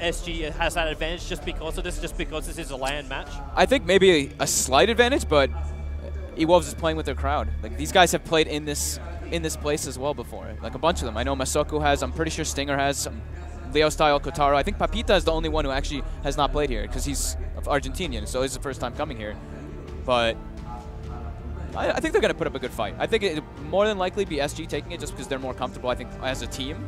SG has that advantage just because of this, just because this is a LAN match? I think maybe a slight advantage, but E-Wolves is playing with their crowd. Like, these guys have played in this place as well before. Like, a bunch of them. I know Masoku has. I'm pretty sure Stinger has. Leo Style, Kotaro. I think Papita is the only one who actually has not played here because he's Argentinian, so it's the first time coming here. But I think they're going to put up a good fight. I think it more than likely be SG taking it just because they're more comfortable, I think, as a team.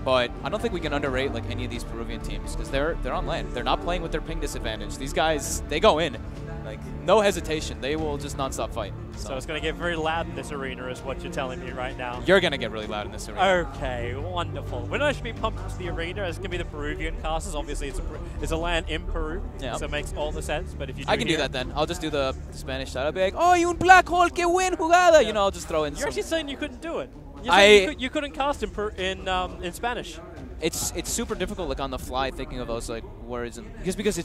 But I don't think we can underrate like any of these Peruvian teams because they're on land. They're not playing with their ping disadvantage. These guys, they go in. Like, no hesitation. They will just nonstop fight. So it's going to get very loud in this arena is what you're telling me right now. You're going to get really loud in this arena. Okay, wonderful. When I should be pumped into the arena, it's going to be the Peruvian casters. Obviously, it's a LAN in Peru, so it makes all the sense. But if you do I can do that then. I'll just do the Spanish side. I'll be like, oh, y un black hole, que buen jugada. Yeah. You know, I'll just throw in You're actually saying you couldn't do it. You couldn't cast in Spanish. It's super difficult, like on the fly, thinking of those like words, and because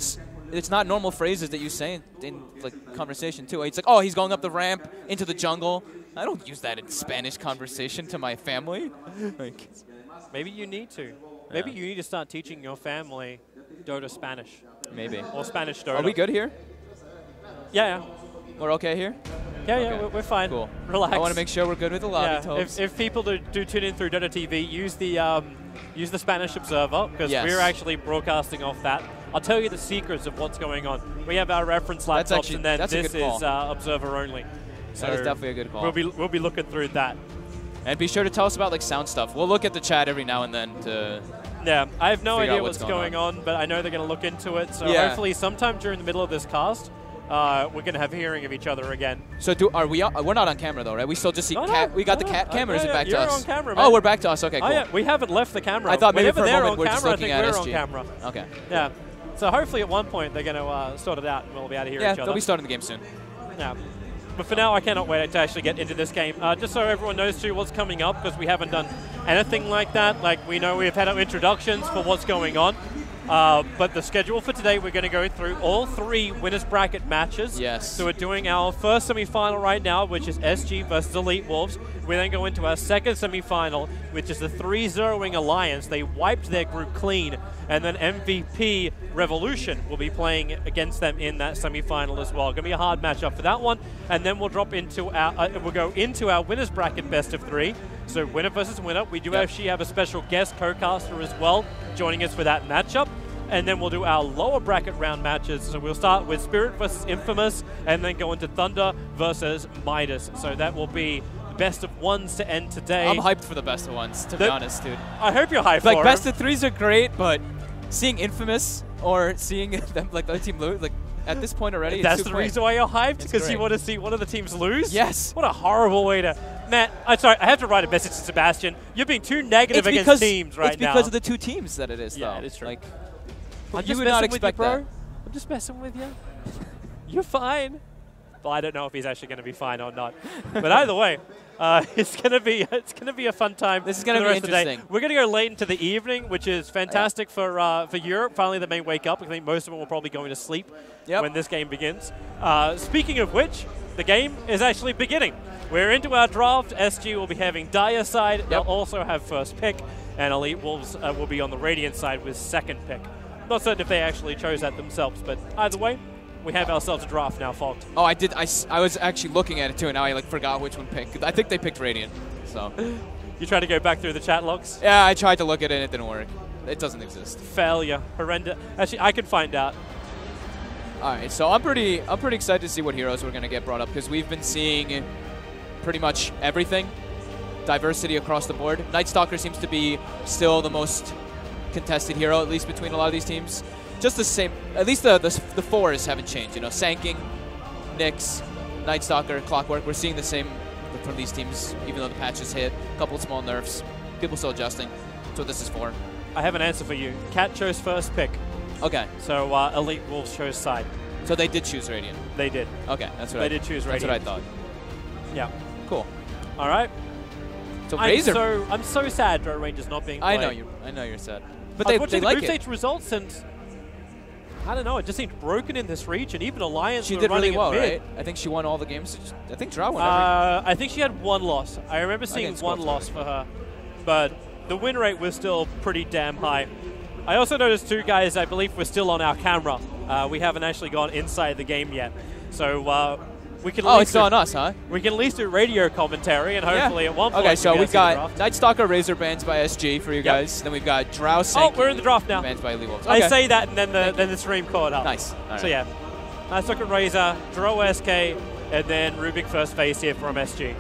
it's not normal phrases that you say in like conversation too. It's like, oh, he's going up the ramp into the jungle. I don't use that in Spanish conversation to my family. Like, maybe you need to. Maybe you need to start teaching your family Dota Spanish. Maybe. Or Spanish Dota. Are we good here? Yeah. We're okay here? Yeah, okay. we're fine. Cool. Relax. I want to make sure we're good with the lobby. If people do tune in through Dota TV, use the Spanish Observer because we're actually broadcasting off that. I'll tell you the secrets of what's going on. We have our reference laptops, and then this is Observer only. So that is definitely a good call. We'll be looking through that. And be sure to tell us about like sound stuff. We'll look at the chat every now and then to. Yeah, I have no idea what's going on, but I know they're going to look into it. So hopefully, sometime during the middle of this cast, we're going to have a hearing of each other again. So are we? We're not on camera though, right? We still just see. We got the cameras back to us. You're on camera, man. Oh, we're back to us. Okay, cool. Oh, yeah, we haven't left the camera. I thought maybe Whenever for a they're moment on we're just camera, looking I think at we're SG. on camera. Okay. Yeah. So hopefully at one point they're going to sort it out and we'll be able to hear each other. Yeah, they'll be starting the game soon. Yeah. But for now, I cannot wait to actually get into this game. Just so everyone knows too what's coming up, because we haven't done anything like that. Like, we know we've had our introductions for what's going on. But the schedule for today, we're going to go through all 3 winners bracket matches. Yes. So we're doing our first semi-final right now, which is SG versus Elite Wolves. We then go into our second semi-final, which is the 3-0ing Alliance. They wiped their group clean. And then MVP Revolution will be playing against them in that semi-final as well. Going to be a hard matchup for that one. And then we'll drop into our, we'll go into our winners bracket best of 3. So winner versus winner. We do actually have a special guest co-caster as well joining us for that matchup. And then we'll do our lower bracket round matches. So we'll start with Spirit versus Infamous, and then go into Thunder versus Midas. So that will be best of 1s to end today. I'm hyped for the best of 1s, to be honest, dude. I hope you're hyped for like, best of 3s are great, but seeing Infamous or seeing them, like, the other team lose, like, at this point already, that's the reason why you're hyped? Because you want to see one of the teams lose? Yes. What a horrible way to... Matt, I'm sorry, I have to write a message to Sebastian. You're being too negative against teams right now. It's because of the 2 teams that it is, though. Yeah, it is true. Like, you would not expect that. I'm just messing with you. You're fine. Well, I don't know if he's actually going to be fine or not. But either way, it's going to be a fun time. This is going to be interesting. We're going to go late into the evening, which is fantastic for Europe. Finally, they may wake up. I think most of them will probably go into sleep when this game begins. Speaking of which, the game is actually beginning. We're into our draft. SG will be having Dire side. They'll also have first pick, and Elite Wolves will be on the Radiant side with second pick. Not certain if they actually chose that themselves, but either way, we have ourselves a draft now, Fogged. Oh, I did. I was actually looking at it too, and now I like forgot which one picked. I think they picked Radiant. So. You tried to go back through the chat logs? Yeah, I tried to look at it, and it didn't work. It doesn't exist. Failure, horrendous. Actually, I can find out. All right, so I'm pretty excited to see what heroes we're gonna get brought up because we've been seeing pretty much everything, diversity across the board. Night Stalker seems to be still the most contested hero, at least between a lot of these teams. Just the same, at least the 4s haven't changed. You know, Sanking, Nyx, Night Stalker, Clockwork. We're seeing the same from these teams, even though the patches hit. A couple small nerfs. People still adjusting. That's what this is for. I have an answer for you. Cat chose first pick. Okay. So Elite Wolves chose side. So they did choose Radiant. They did. Okay, that's what they did choose Radiant. That's what I thought. Yeah. Cool. All right. So Razor. I'm so sad Dro Ranger's not being played. I know you're sad. But they like the group it. stage results, and I don't know, it just seemed broken in this region. Even Alliance she were did really running well, mid. right? I think she won all the games. I think Drow won I think she had 1 loss. I remember seeing 1 loss for her. But the win rate was still pretty damn high. I also noticed two guys, I believe we're still on our camera. We haven't actually gone inside the game yet. So we can it's still on us, huh? We can at least do radio commentary, and hopefully at one point Okay, so we've got Night Nightstalker Razor Bands by SG for you guys. Then we've got Drow Sync. Oh, we're in the draft now. Bands by Elite Wolves. Okay. I say that, and then the stream caught up. Nice. All So right. yeah, Nightstalker Razor, Drow SK, and then Rubik first phase here from SG.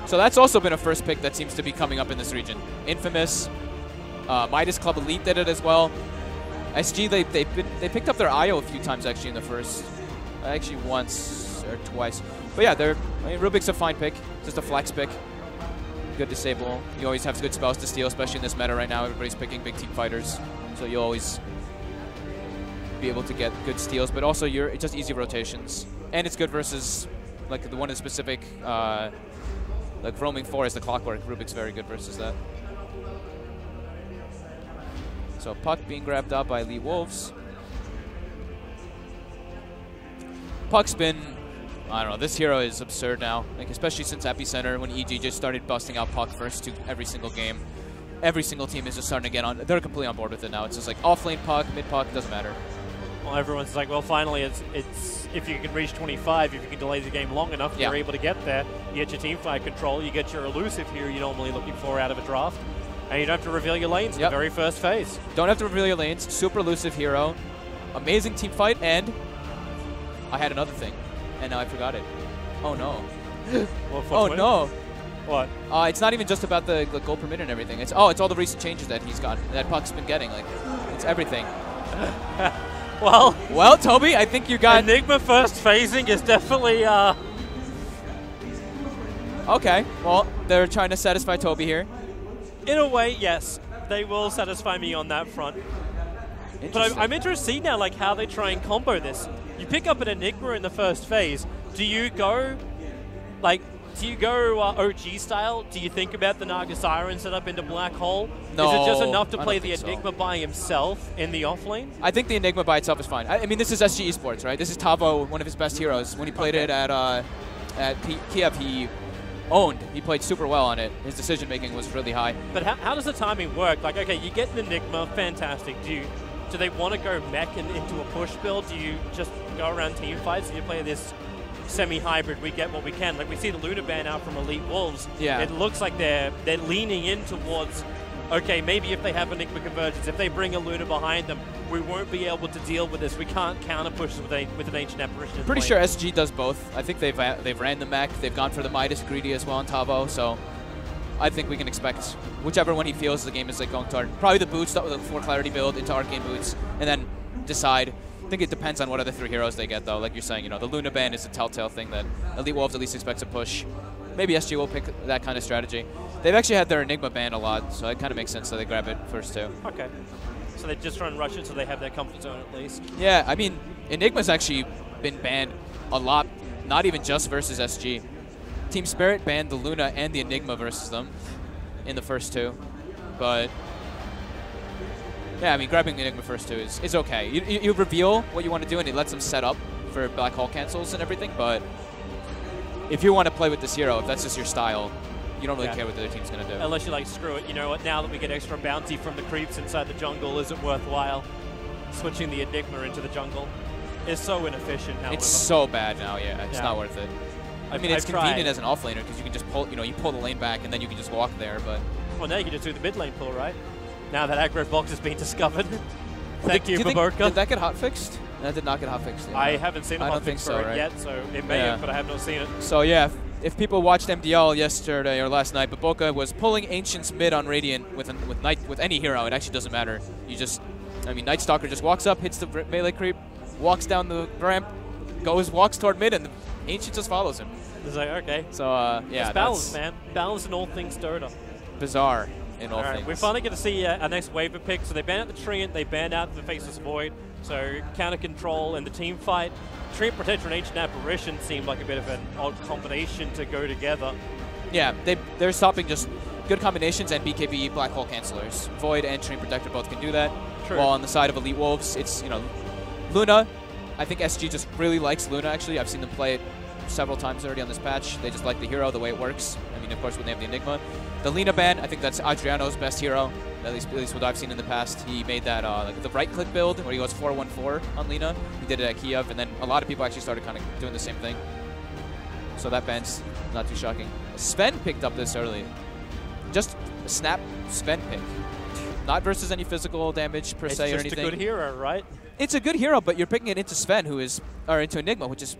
So that's also been a first pick that seems to be coming up in this region. Infamous, Midas Club Elite did it as well. SG, they picked up their IO a few times actually in the first, actually once or twice. But yeah, Rubik's a fine pick, just a flex pick. Good disable. You always have good spells to steal, especially in this meta right now. Everybody's picking big team fighters, so you'll always be able to get good steals. But also, it's just easy rotations, and it's good versus like the one in specific. Like roaming forest, the clockwork. Rubik's very good versus that. So puck being grabbed up by Elite Wolves. Puck's been, I don't know, this hero is absurd now. Like especially since Epicenter, when EG just started busting out Puck first to every single game. Every single team is just starting to get on. They're completely on board with it now. It's just like off lane Puck, mid Puck, doesn't matter. Well, everyone's like, well, finally, it's if you can reach 25, if you can delay the game long enough, you're able to get there. You get your team fight control, you get your elusive here you're normally looking for out of a draft, and you don't have to reveal your lanes in the very first phase. Don't have to reveal your lanes. Super elusive hero, amazing team fight, and I had another thing, and now I forgot it. Oh no. Oh no. What? It's not even just about the goal per minute and everything. It's all the recent changes that he's got, that Puck's been getting. Like, it's everything. Well, Toby, I think you got... Enigma first phasing is definitely... Okay, well, they're trying to satisfy Toby here. In a way, yes. They will satisfy me on that front. But I'm interested to see now like how they try and combo this. You pick up an Enigma in the first phase. Do you go... like... Do you go OG style? Do you think about the Naga Siren setup into Black Hole? No, is it just enough to play the so. Enigma by himself in the offlane? I think the Enigma by itself is fine. I mean, this is SG Esports, right? This is Tavo, one of his best heroes. When he played it at Kiev, he played super well on it. His decision-making was really high. But how does the timing work? Like, okay, you get an Enigma, fantastic. Do they want to go mech into a push build? Do you just go around team fights? Do you play this semi-hybrid, we get what we can? Like we see the Luna ban out from Elite Wolves. Yeah. It looks like they're leaning in towards, okay, maybe if they have Enigma Convergence, if they bring a Luna behind them, we won't be able to deal with this. We can't counter push with an Ancient Apparition. Pretty sure SG does both. I think they've ran the mech. They've gone for the Midas greedy as well on Tavo. So I think we can expect whichever one he feels the game is like going toward. Probably the boots, the 4 clarity build into Arcane boots, and then decide. I think it depends on what other 3 heroes they get, though. Like you're saying, you know, the Luna ban is a telltale thing that Elite Wolves at least expects to push. Maybe SG will pick that kind of strategy. They've actually had their Enigma ban a lot, so it kind of makes sense that they grab it first, too. Okay. So they just try and rush it so they have their comfort zone at least. Yeah, I mean, Enigma's actually been banned a lot, not even just versus SG. Team Spirit banned the Luna and the Enigma versus them in the first 2, but... yeah, I mean, grabbing the Enigma first 2 is okay. You reveal what you want to do, and it lets them set up for Black Hole cancels and everything, but if you want to play with this hero, if that's just your style, you don't really care what the other team's going to do. Unless you're like, screw it, you know what, now that we get extra bounty from the creeps inside the jungle, is it worthwhile switching the Enigma into the jungle? It's so inefficient now. It's so bad now, yeah. It's not worth it. I mean, it's convenient as an offlaner because you can just pull, you pull the lane back and then you can just walk there, but... well, now you can just do the mid lane pull, right? Now that aggro box has been discovered. Thank you, Baburka. Did that get hotfixed? That did not get hotfixed. Yeah. I haven't seen a hotfix for it yet, so it may have, but I have not seen it. So yeah, if people watched MDL yesterday or last night, Baburka was pulling Ancients mid on Radiant with any hero. It actually doesn't matter. You just, I mean, Night Stalker just walks up, hits the melee creep, walks down the ramp, walks toward mid, and the Ancient just follows him. It's like, okay. So yeah, it's balance, man. Balance in all things Dota. Bizarre. In all things. We're finally going to see a next wave of picks. So they banned out the Treant, they banned out the Faceless Void. So counter control and the team fight. Treant Protector and Ancient Apparition seemed like a bit of an odd combination to go together. Yeah, they're stopping just good combinations and BKB Black Hole cancelers. Void and Treant Protector both can do that. True. While on the side of Elite Wolves, it's Luna. I think SG just really likes Luna. Actually, I've seen them play it several times already on this patch. They just like the hero, the way it works. I mean, of course, when they have the Enigma. The Lina ban, I think that's Adriano's best hero, at least what I've seen in the past. He made that like the right-click build where he goes 4-1-4 on Lina. He did it at Kiev, and then a lot of people actually started kind of doing the same thing. So that ban's not too shocking. Sven picked up this early. Just a snap Sven pick. Not versus any physical damage per se or anything. It's just a good hero, right? It's a good hero, but you're picking it into Sven, or into Enigma, which is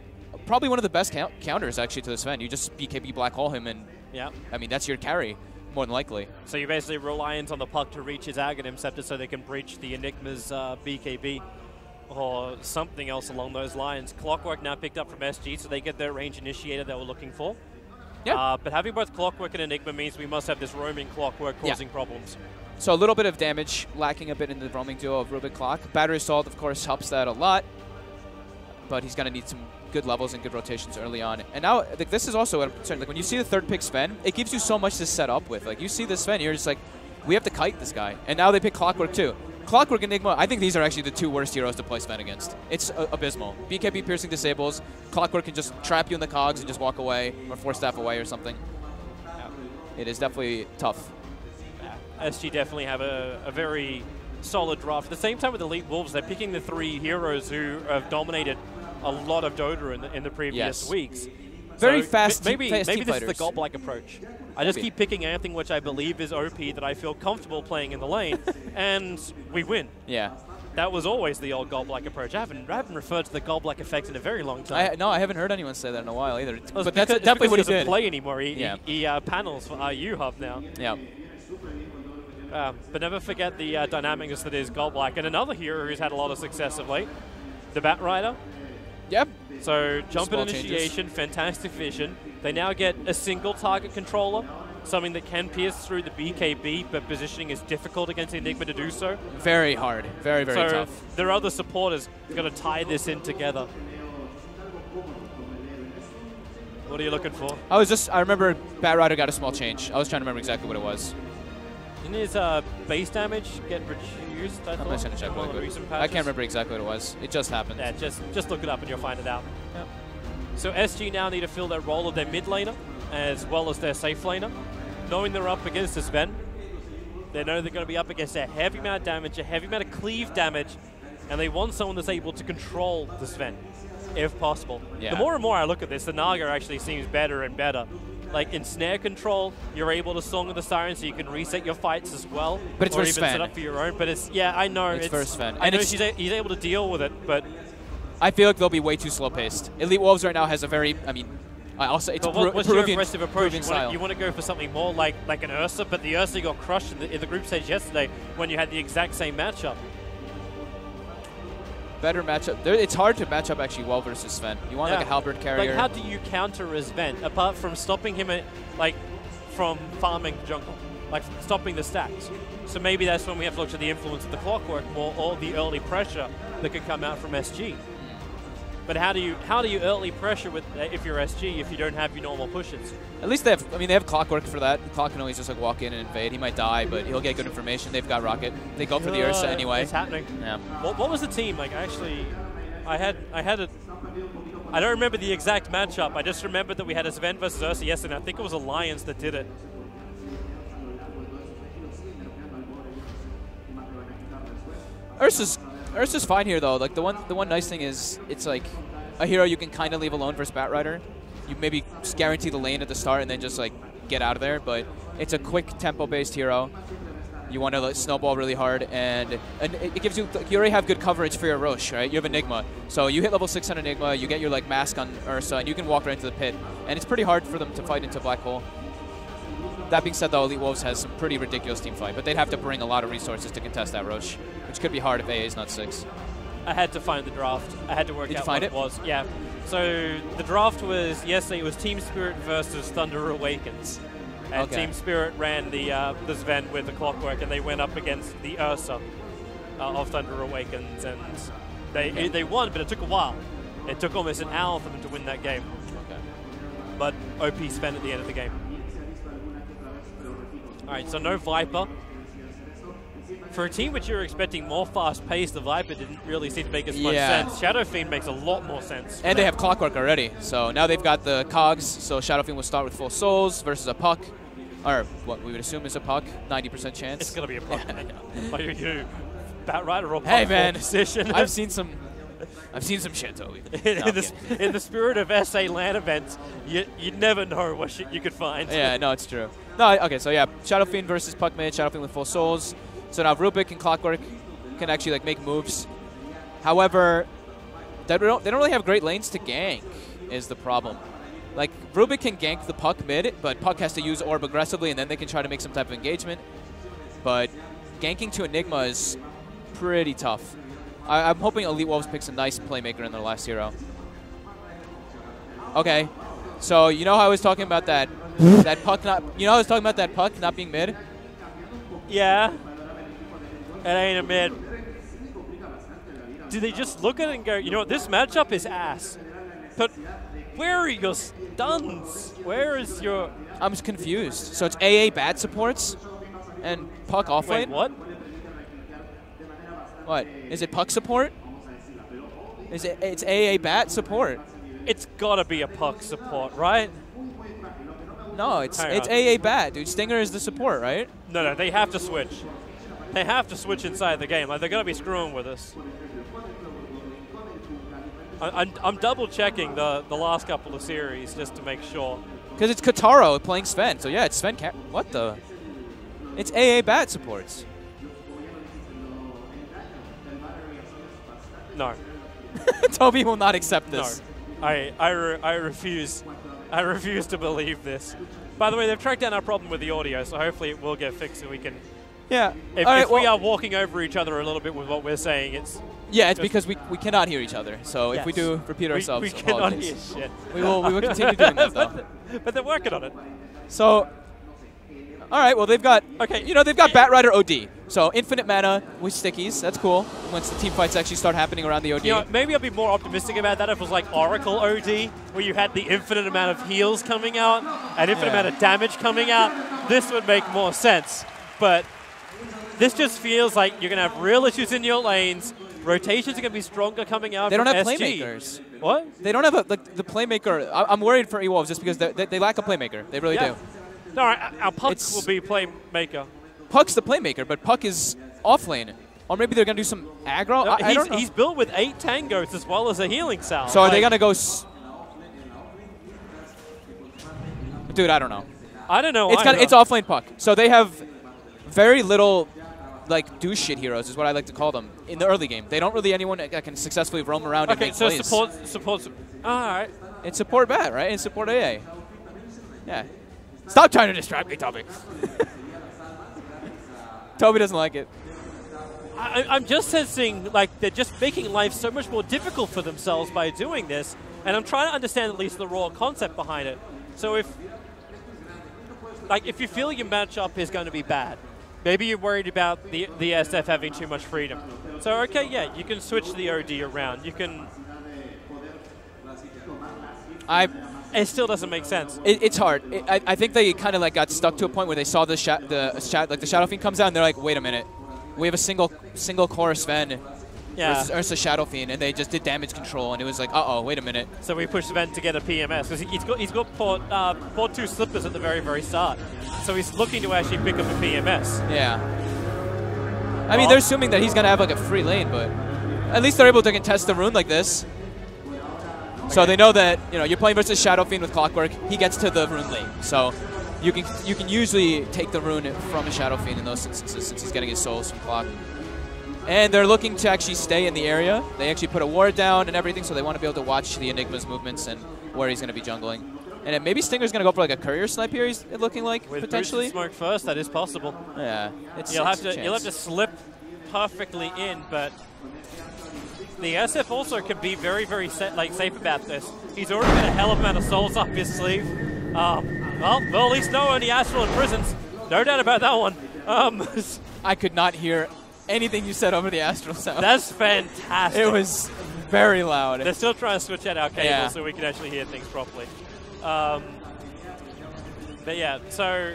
probably one of the best counters actually to the Sven. You just BKB black hole him, and yeah, I mean that's your carry more than likely. So you're basically reliant on the puck to reach his Aghanim Scepter so they can breach the Enigma's BKB or something else along those lines. Clockwork now picked up from SG, so they get their range initiator they were looking for. Yeah. But having both Clockwork and Enigma means we must have this roaming Clockwork causing problems. So a little bit of damage, lacking a bit in the roaming duo of Rubik Clock. Battery Assault, of course, helps that a lot, but he's going to need some good levels and good rotations early on. And now, like, this is also a concern. Like, when you see the third pick Sven, it gives you so much to set up with. Like, you see this Sven, you're just like, we have to kite this guy. And now they pick Clockwork, too. Clockwork and Enigma, I think these are actually the two worst heroes to play Sven against. It's abysmal. BKB piercing disables. Clockwork can just trap you in the cogs and just walk away, or force staff away or something. Yeah. It is definitely tough. SG definitely have a very solid draft. At the same time with Elite Wolves, they're picking the three heroes who have dominated a lot of Dota in the previous weeks. Very so fast maybe team this is the fighters. Gob-like approach. I just keep picking anything which I believe is OP that I feel comfortable playing in the lane, and we win. Yeah. That was always the old Gob-like approach. I haven't referred to the Gob-like effect in a very long time. No, I haven't heard anyone say that in a while either. Well, but that's definitely what he doesn't did. play anymore. He panels for RU Hub now. Yeah. But never forget the dynamics that is Gob-like. And another hero who's had a lot of success of late, the Bat Rider. Yep. So jump and Small initiation, changes. fantastic vision. They now get a single target controller, something that can pierce through the BKB, but positioning is difficult against Enigma to do so. Very hard. Very, very tough. So their other supporters got to tie this in together. What are you looking for? I remember Bat Rider got a small change. I was trying to remember exactly what it was. Didn't his base damage get reduced? I'm going to check really quick. I can't remember exactly what it was. It just happened. Yeah, just look it up and you'll find it out. Yep. So SG now need to fill their role of their mid laner as well as their safe laner. Knowing they're up against the Sven, they know they're going to be up against a heavy amount of damage, a heavy amount of cleave damage, and they want someone that's able to control the Sven, if possible. Yeah. The more and more I look at this, the Naga actually seems better and better. Like in snare control, you're able to Song of the Siren so you can reset your fights as well. But it's or for even Sven. set up for your own. But it's, yeah, I know. It's for Sven. I know he's able to deal with it, but I feel like they'll be way too slow-paced. Elite Wolves right now has a very, I mean, I'll say it's what's your aggressive approach? You want to go for something more like an Ursa, but the Ursa got crushed in the group stage yesterday when you had the exact same matchup. Better matchup. It's hard to match up actually well versus Sven. You want like a halberd carrier. Like how do you counter a Sven apart from stopping him from farming jungle, like stopping the stacks? So maybe that's when we have to look to the influence of the Clockwork more, or the early pressure that could come out from SG. But how do you early pressure with if you're SG if you don't have your normal pushes? At least they have Clockwork for that. Clock can always just like walk in and invade. He might die, but he'll get good information. They've got Rocket. They go for the Ursa anyway. It's happening. Yeah. What was the team like? Actually, I don't remember the exact matchup. I just remember that we had a Sven versus Ursa yesterday. I think it was Alliance that did it. Ursa's fine here though. Like the one nice thing is it's like a hero you can kind of leave alone versus Bat Rider. You maybe just guarantee the lane at the start and then just like get out of there. But it's a quick tempo-based hero. You want to like, snowball really hard, and it gives you already have good coverage for your Roche, right? You have Enigma, so you hit level 6 on Enigma, you get your like mask on Ursa, and you can walk right into the pit. And it's pretty hard for them to fight into Black Hole. That being said, though, Elite Wolves has some pretty ridiculous team fight, but they'd have to bring a lot of resources to contest that Roche, which could be hard if AA is not 6. I had to find the draft. I had to work out what it was. Yeah. So the draft was yesterday. It was Team Spirit versus Thunder Awakens, and Team Spirit ran the Sven with the Clockwork, and they went up against the Ursa of Thunder Awakens, and they won, but it took a while. It took almost an hour for them to win that game. Okay. But OP Sven at the end of the game. All right, so no Viper. For a team which you're expecting more fast-paced, the Viper didn't really seem to make as much Yeah. sense. Shadow Fiend makes a lot more sense. And they have Clockwork already, so now they've got the cogs, so Shadow Fiend will start with full souls versus a puck, or what we would assume is a puck, 90% chance. It's going to be a puck. What do you do? Bat Rider or puck? Hey man, position? I've seen some shit, Toby. No, in the spirit of SA LAN events, you never know what shit you could find. Yeah, no, it's true. No, okay, so yeah, Shadow Fiend versus puck mid, Shadow Fiend with full souls. So now Rubik and Clockwork can actually like make moves. However, they don't really have great lanes to gank is the problem. Like Rubik can gank the puck mid, but puck has to use orb aggressively, and then they can try to make some type of engagement. But ganking to Enigma is pretty tough. I'm hoping Elite Wolves picks a nice playmaker in their last hero. Okay, so you know how I was talking about that puck not, you know how I was talking about that puck not being mid? Yeah. It ain't a mid. Do they just look at it and go, you know what, this matchup is ass. But where are your stuns? Where is your... I'm just confused. So it's AA bad supports and puck off Wait, lane? what? What? Is it puck support? It's AA bat support. It's gotta be a puck support, right? No, it's Hang on. AA bat, dude. Stinger is the support, right? No, they have to switch. They have to switch inside the game. Like, they're gonna be screwing with us. I'm double checking the last couple of series just to make sure. Because it's Kataro playing Sven. So yeah, it's Sven. What the? It's AA bat supports. No. Toby will not accept this. No. I refuse. I refuse to believe this. By the way, they've tracked down our problem with the audio, so hopefully it will get fixed and we can... Yeah. If we are walking over each other a little bit with what we're saying, it's... Yeah, it's because we cannot hear each other. So Yes. if we do repeat ourselves, we cannot hear apologies. shit. We will continue doing that though. But they're working on it. So, all right. Well, they've got they've got Bat Rider OD. So infinite mana with stickies. That's cool. Once the team fights actually start happening around the OD. You know, maybe I'll be more optimistic about that if it was like Oracle OD, where you had the infinite amount of heals coming out and infinite amount of damage coming out. This would make more sense. But this just feels like you're going to have real issues in your lanes. Rotations are going to be stronger coming out. They don't have SG. playmakers. What? They don't have the playmaker. I'm worried for E-Wolves just because they lack a playmaker. They really do. No, our Puck will be playmaker. Puck's the playmaker, but Puck is off lane. Or maybe they're going to do some aggro. No, I don't know. He's built with 8 tangos as well as a healing salve. So are they going to go... Dude, I don't know. I don't know. It's off lane Puck. So they have very little... like do shit heroes is what I like to call them in the early game. They don't really anyone that can successfully roam around and make plays. support. All right. It's support bat, right? It's support AA. Yeah. Stop trying to distract me, Toby. Toby doesn't like it. I'm just sensing like they're just making life so much more difficult for themselves by doing this, and I'm trying to understand at least the raw concept behind it. So if you feel your matchup is going to be bad, maybe you're worried about the SF having too much freedom. So, okay, yeah, you can switch the OD around. You can... It still doesn't make sense. It's hard. I think they kind of like got stuck to a point where they saw the Shadow Fiend comes out and they're like, wait a minute, we have a single core Sven versus a Shadow Fiend, and they just did damage control, and it was like, uh-oh, wait a minute. So we pushed Sven to get a PMS because he's got port 2 slippers at the very start. So he's looking to actually pick up a PMS. Yeah. I mean, they're assuming that he's going to have like a free lane, but at least they're able to contest the rune like this. Okay. So they know that, you know, you're playing versus Shadow Fiend with Clockwork. He gets to the rune lane. So you can usually take the rune from a Shadow Fiend in those instances since he's getting his souls from Clock. And they're looking to actually stay in the area. They actually put a ward down and everything, so they want to be able to watch the Enigma's movements and where he's going to be jungling. And then maybe Stinger's going to go for like a courier snipe here, he's looking like, with potentially. With smoke first, that is possible. Yeah. You'll have to slip perfectly in, but the SF also can be very safe about this. He's already got a hell of a amount of souls up his sleeve. Well, at least no only Astral in prisons. No doubt about that one. I could not hear anything you said over the Astral sound. That's fantastic. It was very loud. They're still trying to switch out our cable so we can actually hear things properly. But yeah, so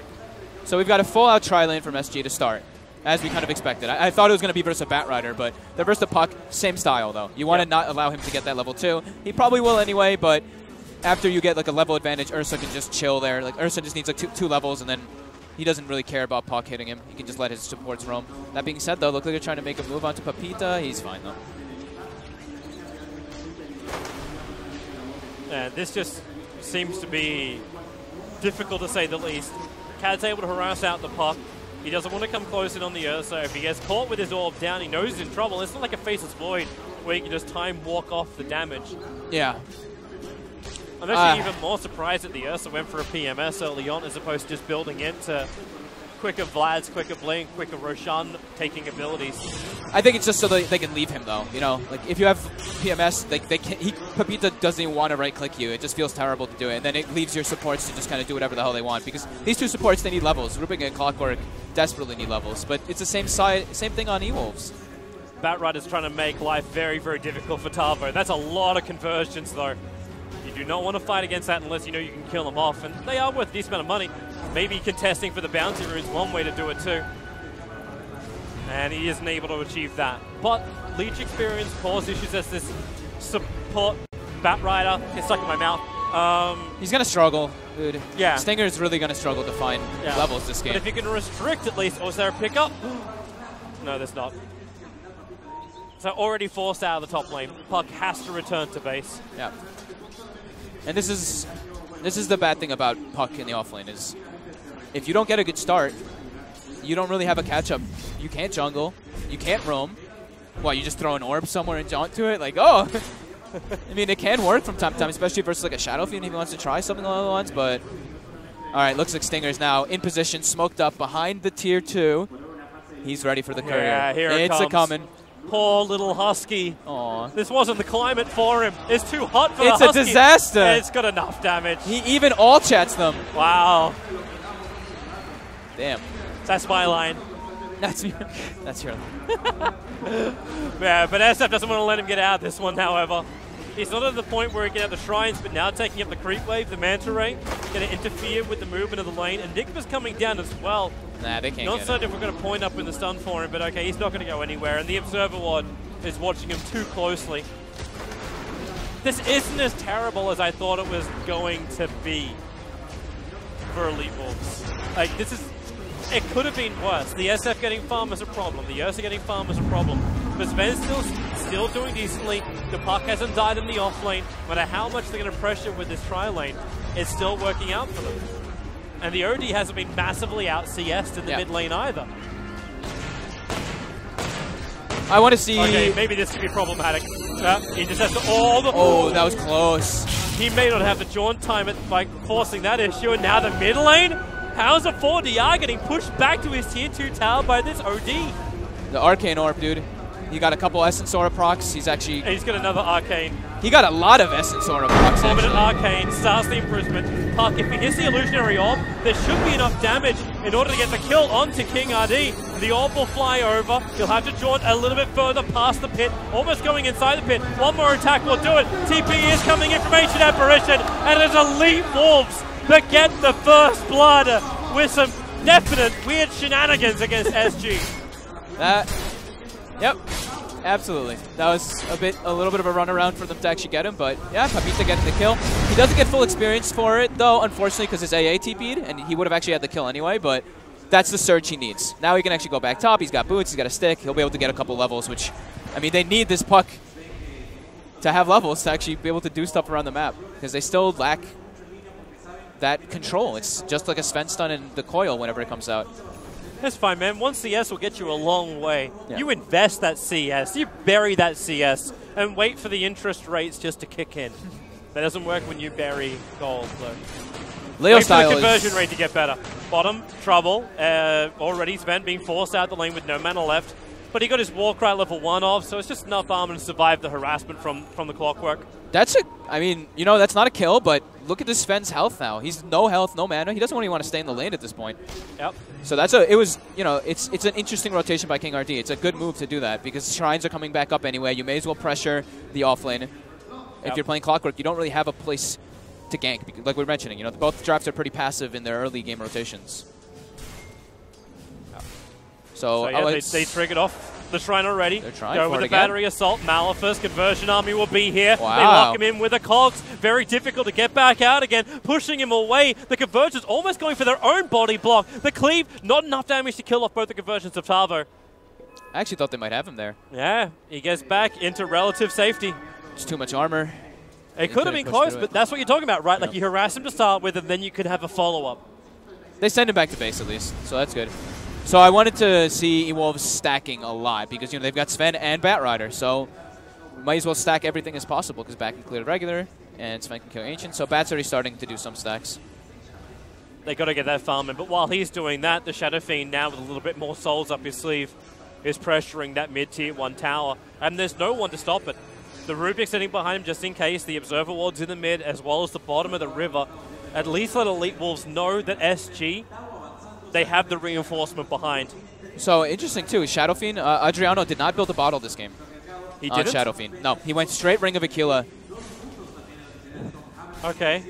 we've got a full-out tri-lane from SG to start. as we kind of expected. I thought it was going to be versus a Batrider, but the versus the Puck, same style, though. You want to not allow him to get that level 2. He probably will anyway, but after you get like a level advantage, Ursa can just chill there. Like Ursa just needs like two levels, and then he doesn't really care about Puck hitting him. He can just let his supports roam. That being said, though, look like they're trying to make a move onto Papita. He's fine, though. And this just seems to be difficult to say the least. Cad's able to harass out the Puck. He doesn't want to come close in on the Ursa. If he gets caught with his orb down, he knows he's in trouble. It's not like a Faceless Void where you can just time walk off the damage. Yeah. I'm actually even more surprised that the Ursa went for a PMS early on as opposed to just building into quicker Vlad's, quicker Blink, quicker Roshan taking abilities. I think it's just so they can leave him, though. You know, like if you have PMS, they can't. Papita doesn't even want to right-click you. It just feels terrible to do it, and then it leaves your supports to just kind of do whatever the hell they want. Because these two supports, they need levels. Ruping and Clockwork desperately need levels, but it's the same thing on E-Wolves. Batrider's trying to make life very, very difficult for Tavo. That's a lot of conversions, though. You do not want to fight against that unless you know you can kill them off, and they are worth a decent amount of money. Maybe contesting for the bounty rune is one way to do it too. And he isn't able to achieve that. But Leech experience caused issues as this support Batrider gets stuck in my mouth. He's going to struggle, dude. Yeah. Stinger's really going to struggle to find levels this game. But if you can restrict at least, is there a pickup? No, there's not. So already forced out of the top lane. Puck has to return to base. Yeah. And this is the bad thing about Puck in the offlane is if you don't get a good start, you don't really have a catch-up. You can't jungle. You can't roam. Well, you just throw an orb somewhere and jaunt to it? Like, oh! I mean, it can work from time to time, especially versus like a Shadow Fiend if he wants to try something along those lines, but... Alright, looks like Stinger's now in position, smoked up behind the tier 2. He's ready for the courier. Yeah, here it comes. It's a-coming. Poor little Husky. Aww. This wasn't the climate for him. It's too hot for the Husky. It's a disaster. It's got enough damage. He even all-chats them. Wow. Damn. That's my line. That's your line. Yeah, but SF doesn't want to let him get out of this one, however. He's not at the point where he can have the Shrines, but now taking up the creep wave, the Manta Ray, going to interfere with the movement of the lane, and Nigma's coming down as well. Nah, they can't Not get certain if we're going to point up in the stun for him, but okay, he's not going to go anywhere, and the Observer Ward is watching him too closely. This isn't as terrible as I thought it was going to be for Elite Wolves. Like, this is... It could have been worse. The SF getting farm is a problem. The Ursa getting farm is a problem. But Sven's still doing decently. The Puck hasn't died in the off lane. No matter how much they're going to pressure with this tri lane, it's still working out for them. And the OD hasn't been massively out CS'd in the mid lane either. I want to see... Okay, maybe this could be problematic. He just has to... Oh, that was close. He may not have the jaunt time by forcing that issue. And now the mid lane? How's a 4DR getting pushed back to his tier 2 tower by this OD? The Arcane Orb, dude. He got a couple Essence Aura procs. He's actually... And he's got another Arcane. He got a lot of Essence Aura procs, Permanent Arcane, starts the imprisonment. Puck, if he hits the Illusionary Orb, there should be enough damage in order to get the kill onto King RD. The Orb will fly over. He'll have to jaunt a little bit further past the pit, almost going inside the pit. One more attack will do it. TP is coming in from Ancient Apparition, and it's Elite Wolves that get the first blood with some definite weird shenanigans against SG. Yep, absolutely. That was a little bit of a runaround for them to actually get him, but yeah, Papita getting the kill. He doesn't get full experience for it, though, unfortunately, because his AA TP'd, and he would have actually had the kill anyway, but that's the surge he needs. Now he can actually go back top. He's got boots, he's got a stick. He'll be able to get a couple levels, which, I mean, they need this Puck to have levels to actually be able to do stuff around the map, because they still lack that control. It's just like a Sven stun in the coil whenever it comes out. That's fine, man. One CS will get you a long way. Yeah. You invest that CS, you bury that CS, and wait for the interest rates just to kick in. That doesn't work when you bury gold, though. Leo wait style for the conversion rate to get better. Bottom, trouble. Already Sven being forced out the lane with no mana left. But he got his Warcry level 1 off, so it's just enough armor to survive the harassment from the Clockwork. I mean, you know, that's not a kill, but look at this Sven's health now. He's no health, no mana. He doesn't really want to stay in the lane at this point. Yep. So it's an interesting rotation by King RD. It's a good move to do that because Shrines are coming back up anyway. You may as well pressure the off lane. If you're playing Clockwork, you don't really have a place to gank. Like we were mentioning, you know, both drafts are pretty passive in their early game rotations. So yeah, they triggered off the shrine already. They're trying Go for with it the again. battery assault. Malifus, Conversion Army will be here. Wow. They lock him in with the cogs. Very difficult to get back out again. Pushing him away. The Conversions almost going for their own body block. The cleave, not enough damage to kill off both the Conversions of Tavo. I actually thought they might have him there. Yeah, he gets back into relative safety. Just too much armor. It could have been close, but that's what you're talking about, right? Like you harass him to start with, and then you could have a follow-up. They send him back to base at least, so that's good. So I wanted to see eWolves stacking a lot because, you know, they've got Sven and Batrider, so might as well stack everything as possible because Bat can clear regular and Sven can kill Ancient. So Bat's already starting to do some stacks. They got to get that farm in, but while he's doing that, the Shadow Fiend now with a little bit more souls up his sleeve is pressuring that mid-tier 1 tower, and there's no one to stop it. The Rubik sitting behind him just in case, the Observer Ward's in the mid as well as the bottom of the river. At least let Elite Wolves know that SG, they have the reinforcement behind. So interesting too, Shadow Fiend, Adriano did not build a bottle this game. He didn't? Shadow Fiend. No, he went straight Ring of Aquila. Okay.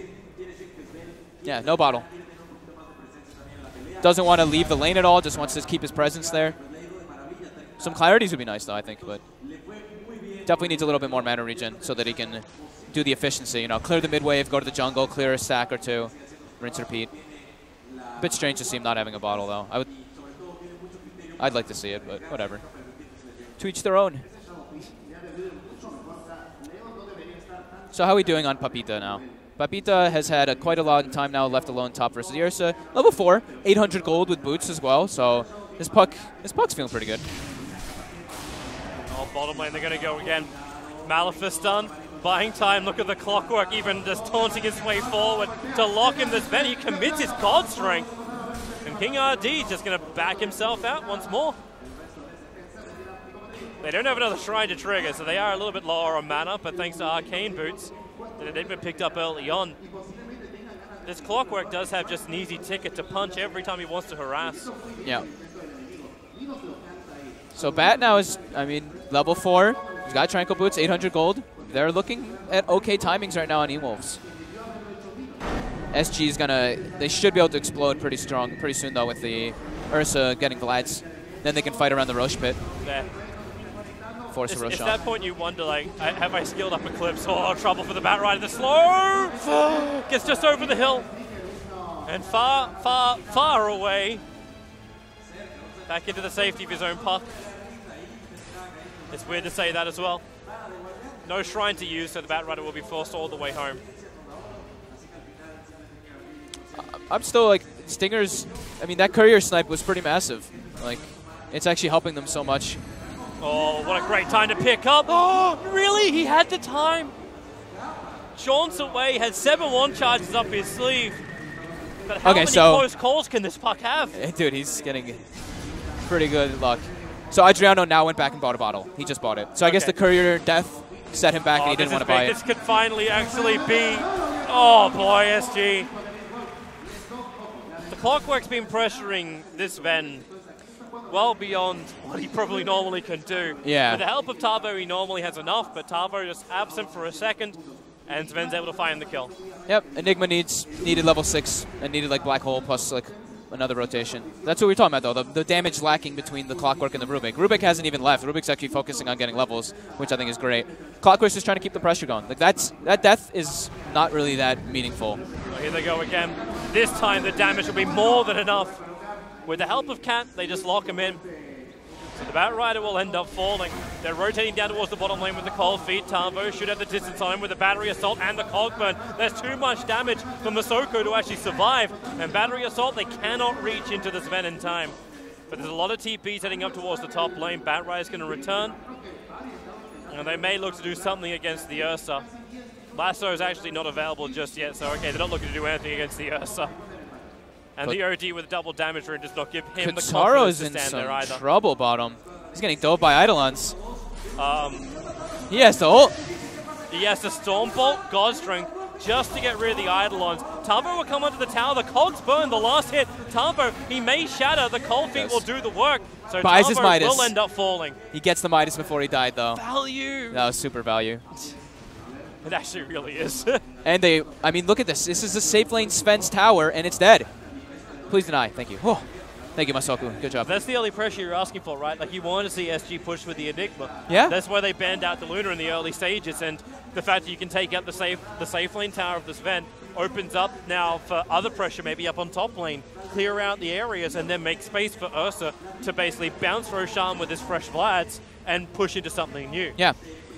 Yeah, no bottle. Doesn't want to leave the lane at all, just wants to keep his presence there. Some clarities would be nice though, I think, but definitely needs a little bit more mana regen so that he can do the efficiency. You know, clear the mid wave, go to the jungle, clear a stack or two, rinse, repeat. Bit strange to see him not having a bottle though. I'd like to see it, but whatever. To each their own. So how are we doing on Papita now? Papita has had quite a long time now left alone top versus Ursa. Level 4, 800 gold with boots as well, so his puck's feeling pretty good. Oh, bottom lane, they're going to go again. Malifus done. Buying time, look at the clockwork, even just taunting his way forward to lock him this Ben. He commits his God Strength. And King RD just going to back himself out once more. They don't have another shrine to trigger, so they are a little bit lower on mana, but thanks to Arcane Boots, that they've been picked up early on. This clockwork does have just an easy ticket to punch every time he wants to harass. Yeah. So Bat now is, I mean, level 4. He's got Tranquil Boots, 800 gold. They're looking at okay timings right now on eWolves. SG is gonna, they should be able to explode pretty soon though with the Ursa getting Vlads. Then they can fight around the Roche pit. There. Force a Roche It's on. that point you wonder, like, have I skilled up Eclipse? Oh, trouble for the Batrider. The slow gets just over the hill. And far, far, far away. Back into the safety of his own puck. It's weird to say that as well. No shrine to use, so the Batrider will be forced all the way home. I'm still like, Stingers, I mean, that courier snipe was pretty massive. Like, it's actually helping them so much. Oh, what a great time to pick up. Oh, really? He had the time. Jaunts away, had 7-1 charges up his sleeve. But how many close calls can this puck have? Dude, he's getting pretty good luck. So Adriano now went back and bought a bottle. He just bought it. So I guess the courier death set him back and he didn't want to buy it. This could finally actually be... Oh, boy, SG. The Clockwork's been pressuring this Ven well beyond what he probably normally can do. Yeah. With the help of Tavo, he normally has enough, but Tavo just absent for a second, and Sven's able to find the kill. Yep, Enigma needed level 6 and needed like Black Hole plus like another rotation. That's what we're talking about though, the damage lacking between the Clockwork and the Rubik. Rubik hasn't even left. Rubik's actually focusing on getting levels, which I think is great. Clockwork's just trying to keep the pressure going. Like that death is not really that meaningful. Well, here they go again. This time the damage will be more than enough. With the help of Cat, they just lock him in. So the Batrider will end up falling. They're rotating down towards the bottom lane with the cold feet. Tavo should have the distance on him with the battery assault and the cog burn. There's too much damage for Masoko to actually survive. And battery assault, they cannot reach into the Sven in time. But there's a lot of TPs heading up towards the top lane. Batrider's going to return. And they may look to do something against the Ursa. Lasso is actually not available just yet, so okay, they're not looking to do anything against the Ursa. And but the OD with a double damage rune does not give him the confidence to stand there either. Trouble bottom. He's getting dove by Eidolons. He has to ult. He has to Stormbolt, God Strength, just to get rid of the Eidolons. Tavo will come onto the tower. The cogs burn. The last hit. Tavo, he may shatter. The cold feet will do the work. So buys his Midas. Will end up falling. He gets the Midas before he died, though. Value. That was super value. It actually really is. And they, I mean, look at this. This is the safe lane Sven's tower, and it's dead. Please deny. Thank you. Oh. Thank you, Masoku. Good job. That's the early pressure you're asking for, right? Like, you want to see SG push with the Enigma. Yeah. That's why they banned out the Luna in the early stages, and the fact that you can take out the safe lane tower of this Sven opens up now for other pressure, maybe up on top lane, clear out the areas, and then make space for Ursa to basically bounce Roshan with his fresh Vlads and push into something new. Yeah.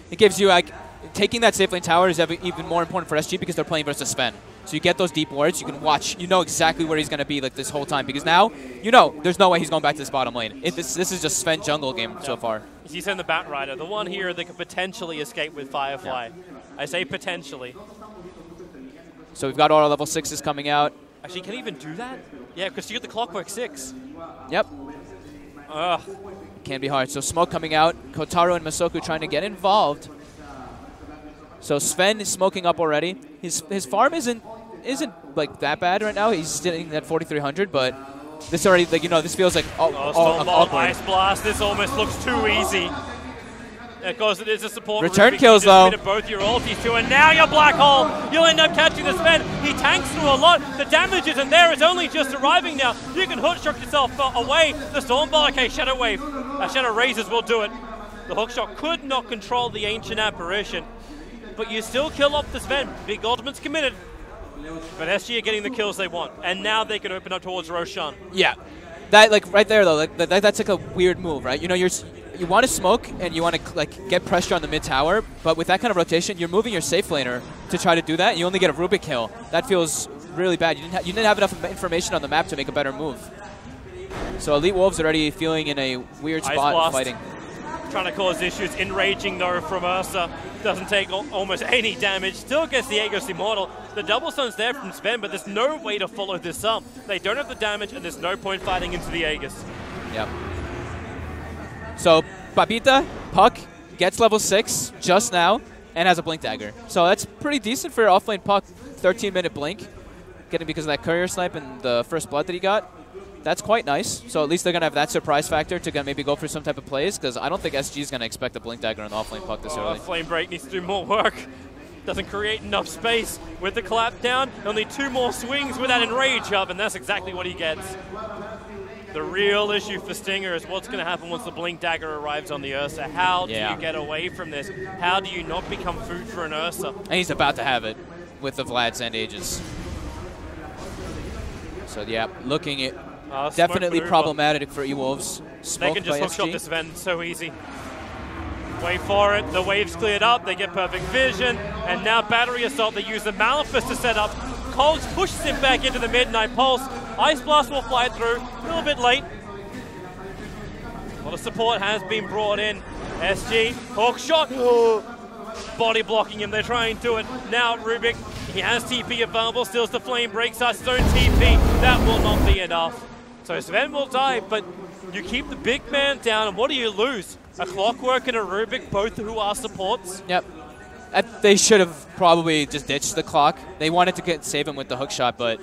It gives you, like, taking that safe lane tower is even more important for SG because they're playing versus Sven. So you get those deep wards, you can watch, you know exactly where he's going to be like this whole time because now, you know, there's no way he's going back to this bottom lane. This is just Sven jungle game so far. He's in the Batrider, the one here that could potentially escape with Firefly. Yeah. I say potentially. So we've got all our level 6s coming out. Actually, can he even do that? Yeah, because you get the Clockwork 6. Yep. Ugh. Can be hard. So smoke coming out, Kotaro and Masoku trying to get involved. So Sven is smoking up already. His farm isn't like that bad right now. He's sitting at 4,300, but this already, like, you know, this feels like awkward. Ice Blast. This almost looks too easy. Because it is a support. Return kills though. Both your ultis too, and now your black hole. You'll end up catching the Sven. He tanks through a lot. The damage isn't there. It's only just arriving now. You can hookshot yourself away. The Stormball. Okay, Shadow Wave. Shadow Razors will do it. The hookshot could not control the Ancient Apparition. But you still kill off the Sven. Big ultimate's committed. But SG are getting the kills they want. And now they can open up towards Roshan. Yeah. That, like, right there, though, like, that's like a weird move, right? You know, you want to smoke and you want to, like, get pressure on the mid tower. But with that kind of rotation, you're moving your safe laner to try to do that. And you only get a Rubik kill. That feels really bad. You didn't have enough information on the map to make a better move. So Elite Wolves already feeling in a weird spot fighting. Trying to cause issues. Enraging, though, from Ursa. Doesn't take almost any damage. Still gets the Aegis Immortal. The double stun's there from Sven, but there's no way to follow this up. They don't have the damage, and there's no point fighting into the Aegis. Yep. So Babita, Puck, gets level 6 just now, and has a Blink Dagger. So that's pretty decent for your offlane Puck. 13-minute Blink. Getting because of that Courier Snipe and the first blood that he got. That's quite nice. So at least they're going to have that surprise factor to maybe go for some type of plays, because I don't think SG is going to expect a Blink Dagger on the offlane Puck this early. Flame Break needs to do more work. Doesn't create enough space with the clap down. Only 2 more swings with that Enrage up, and that's exactly what he gets. The real issue for Stinger is what's going to happen once the Blink Dagger arrives on the Ursa. How do you get away from this? How do you not become food for an Ursa? And he's about to have it with the Vlads and Aegis. So yeah, looking at definitely problematic for E-Wolves. They can just hookshot this Sven so easy. Wait for it. The wave's cleared up. They get perfect vision. And now Battery Assault. They use the Malefice to set up. Colts pushes him back into the Midnight Pulse. Ice Blast will fly through. A little bit late. A lot of support has been brought in. SG, hookshot. Body blocking him. They're trying to do it. Now Rubik, he has TP available. Steals the Flame Break. Starts his own TP. That will not be enough. So Sven will die, but you keep the big man down, and what do you lose? A Clockwork and a Rubik, both who are supports? Yep. They should have probably just ditched the clock. They wanted to save him with the hook shot, but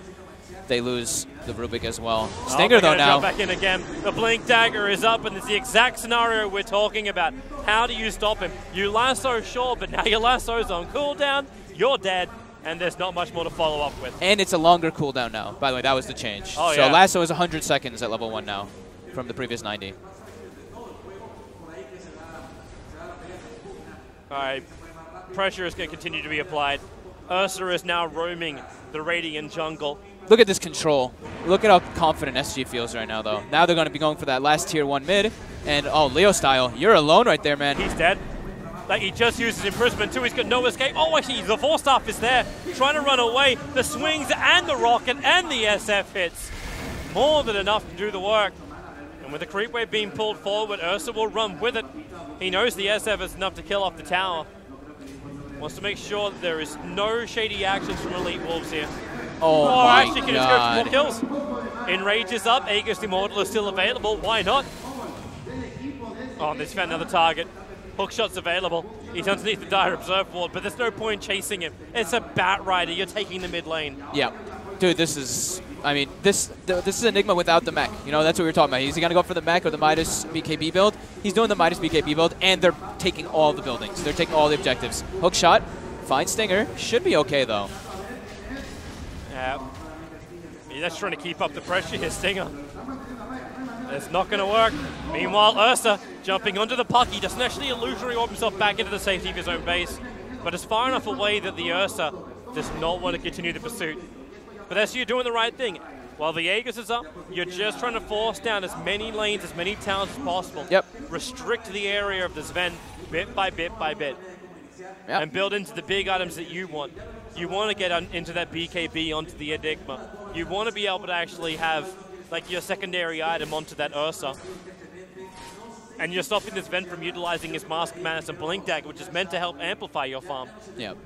they lose the Rubik as well. Stinger, though, now. Back in again. The Blink Dagger is up, and it's the exact scenario we're talking about. How do you stop him? You lasso, sure, but now your lasso's on cooldown. You're dead. And there's not much more to follow up with. And it's a longer cooldown now. By the way, that was the change. Oh, so Lasso is 100 seconds at level 1 now from the previous 90. All right. Pressure is going to continue to be applied. Ursa is now roaming the Radiant jungle. Look at this control. Look at how confident SG feels right now, though. Now they're going to be going for that last tier 1 mid. And, oh, Leo style, you're alone right there, man. He's dead. Like, he just uses imprisonment too. He's got no escape. Oh, actually, the Force Staff is there, trying to run away. The swings and the rocket and the SF hits. More than enough to do the work. And with the creep wave being pulled forward, Ursa will run with it. He knows the SF is enough to kill off the tower. Wants to make sure that there is no shady actions from Elite Wolves here. Oh my actually, can God. Go for more kills. Enrage is up. Aegis Immortal is still available. Why not? Oh, they found another target. Hookshot's available. He's underneath the Dire Observe ward, but there's no point chasing him. It's a Batrider. You're taking the mid lane. Yeah. Dude, this is... I mean, this is Enigma without the mech. You know, that's what we were talking about. Is he going to go for the mech or the Midas BKB build? He's doing the Midas BKB build, and they're taking all the buildings. They're taking all the objectives. Hookshot, fine Stinger. Should be okay, though. Yeah. He's just trying to keep up the pressure here, Stinger. It's not going to work. Meanwhile, Ursa jumping onto the puck. He doesn't actually illusory orb himself back into the safety of his own base, but it's far enough away that the Ursa does not want to continue the pursuit. But that's you doing the right thing. While the Aegis is up, you're just trying to force down as many lanes, as many towns as possible. Yep. Restrict the area of the Sven bit by bit by bit. Yep. And build into the big items that you want. You want to get into that BKB, onto the Enigma. You want to be able to actually have like your secondary item onto that Ursa. And you're stopping this Sven from utilizing his Mask Madness and Blink Dagger, which is meant to help amplify your farm. Yep.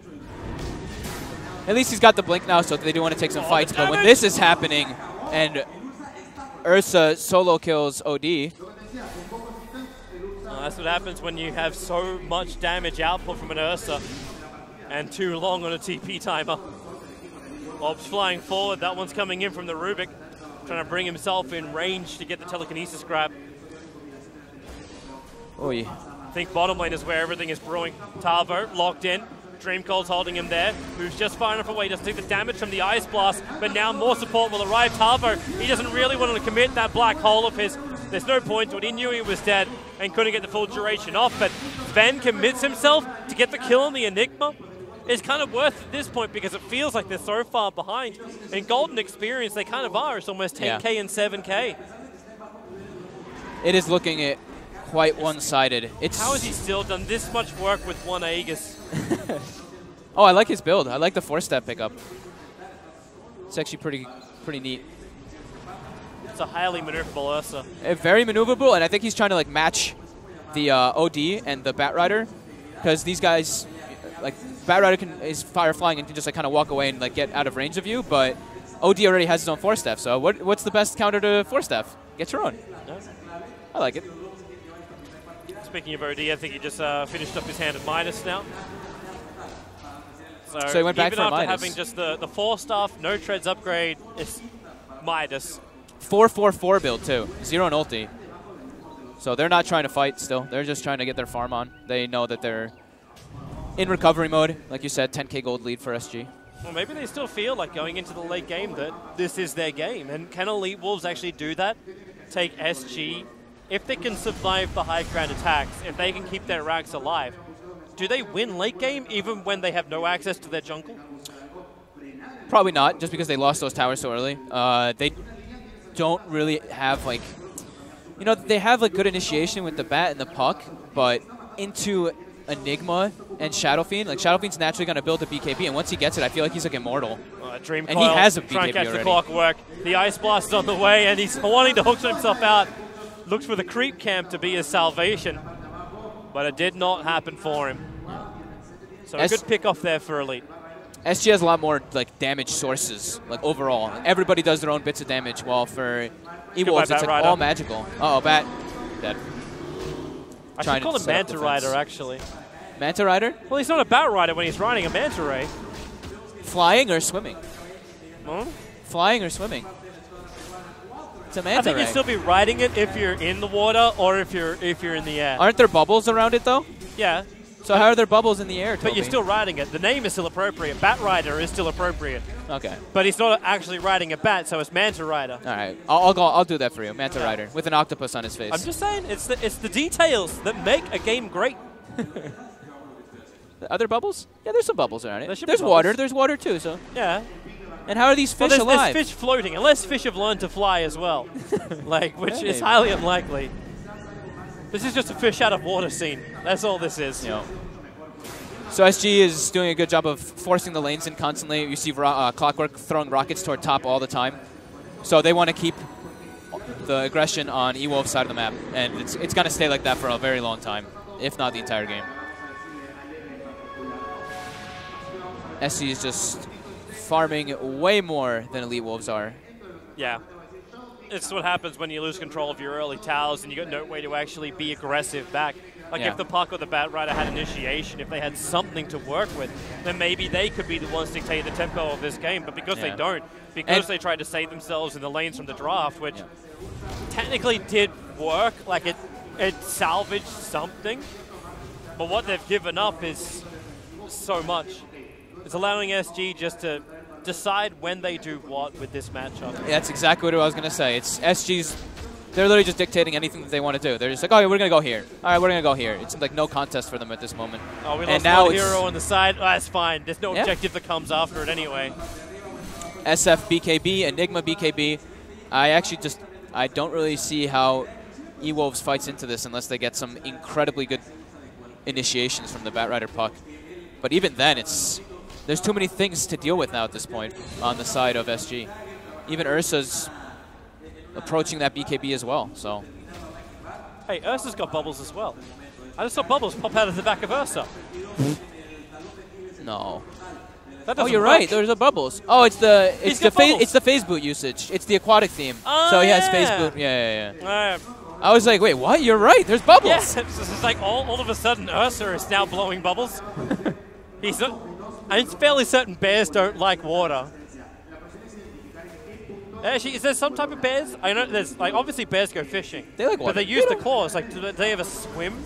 At least he's got the blink now, so they do want to take some fights. But when this is happening and Ursa solo kills OD. That's what happens when you have so much damage output from an Ursa and too long on a TP timer. Orb's flying forward. That one's coming in from the Rubik, trying to bring himself in range to get the telekinesis grab. Oy. I think bottom lane is where everything is brewing. Tavo locked in. Dreamcold's holding him there. Moves just far enough away. Doesn't take the damage from the Ice Blast, but now more support will arrive. Tavo, he doesn't really want to commit that black hole of his. There's no point to it. He knew he was dead and couldn't get the full duration off, but Sven commits himself to get the kill on the Enigma. It's kind of worth at this point because it feels like they're so far behind. In Golden Experience, they kind of are. It's almost 10K and 7K. It is looking at quite one-sided. How has he still done this much work with one Aegis? Oh, I like his build. I like the 4-step pickup. It's actually pretty neat. It's a highly maneuverable Ursa. Very maneuverable, and I think he's trying to like match the OD and the Batrider, because these guys, like Batrider is fire flying and can just like kind of walk away and like get out of range of you, but OD already has his own 4-step. So what's the best counter to 4-step? Get your own. No. I like it. Speaking of OD, I think he just finished up his hand at Midas now. So he went back even for after Midas. having just the 4 stuff, no treads upgrade, it's Midas. 4-4-4 build too. 0 and ulti. So they're not trying to fight still. They're just trying to get their farm on. They know that they're in recovery mode. Like you said, 10K gold lead for SG. Well, maybe they still feel like going into the late game that this is their game. And can Elite Wolves actually do that? Take SG. If they can survive the high ground attacks, if they can keep their racks alive, do they win late game even when they have no access to their jungle? Probably not, just because they lost those towers so early. They don't really have like, you know, they have like good initiation with the bat and the puck, but into Enigma and Shadow Fiend, like Shadow Fiend's naturally going to build a BKB, and once he gets it, I feel like he's like immortal. Dream and he has a BKB trying to catch already. The clock work. The Ice Blast is on the way, and he's wanting to hook himself out. Looks for the creep camp to be his salvation, but it did not happen for him. So a good pick off there for Elite. SG has a lot more like damage sources, like overall. Everybody does their own bits of damage, while for E-Wolves it's like all magical. Uh-oh, Bat. Dead. I should call him Manta Rider, actually. Manta Rider? Well, he's not a Bat Rider when he's riding a Manta Ray. Flying or swimming? Hmm? Flying or swimming? It's a Manta I think Ray. you'd still be riding it if you're in the water or if you're in the air. Aren't there bubbles around it, though? Yeah. So how are there bubbles in the air, Toby? But you're still riding it. The name is still appropriate. Bat Rider is still appropriate. Okay. But he's not actually riding a bat, so it's Manta Rider. All right. I'll do that for you. Manta Rider with an octopus on his face. I'm just saying, it's the details that make a game great. Are there bubbles? Yeah, there's some bubbles around it. There's water. bubbles. There's water too. So. Yeah. And how are these fish alive? There's fish floating, unless fish have learned to fly as well, which is highly unlikely. This is just a fish out of water scene. That's all this is. Yep. So SG is doing a good job of forcing the lanes in constantly. You see Clockwork throwing rockets toward top all the time. So they want to keep the aggression on E-Wolf's side of the map, and it's going to stay like that for a very long time, if not the entire game. SG is just farming way more than Elite Wolves are. Yeah. It's what happens when you lose control of your early towers and you got no way to actually be aggressive back. Like if the Puck or the Bat Rider had initiation, if they had something to work with, then maybe they could be the ones dictating the tempo of this game. But because they don't, because they tried to save themselves in the lanes from the draft, which technically did work, like it salvaged something. But what they've given up is so much. It's allowing SG just to decide when they do what with this matchup. Yeah, that's exactly what I was going to say. It's SG's They're literally just dictating anything that they want to do. They're just like, oh, yeah, we're going to go here. All right, we're going to go here. It's like no contest for them at this moment. Oh, we lost one hero on the side. Oh, that's fine. There's no objective that comes after it anyway. SF BKB, Enigma BKB. I don't really see how eWolves fights into this unless they get some incredibly good initiations from the Batrider puck. But even then, there's too many things to deal with now at this point on the side of SG. Even Ursa's approaching that BKB as well, so. Hey, Ursa's got bubbles as well. I just saw bubbles pop out of the back of Ursa. No. Oh, you're right. There's a bubbles. Oh, it's the phase boot usage. It's the aquatic theme. Oh, so he has phase boot. Yeah. Uh, I was like, wait, what? You're right. There's bubbles. Yes, it's like all of a sudden Ursa is now blowing bubbles. I'm fairly certain bears don't like water. Actually, is there some type of bears? I know there's like obviously bears go fishing. They like water. But they use the claws. Like, do they ever swim?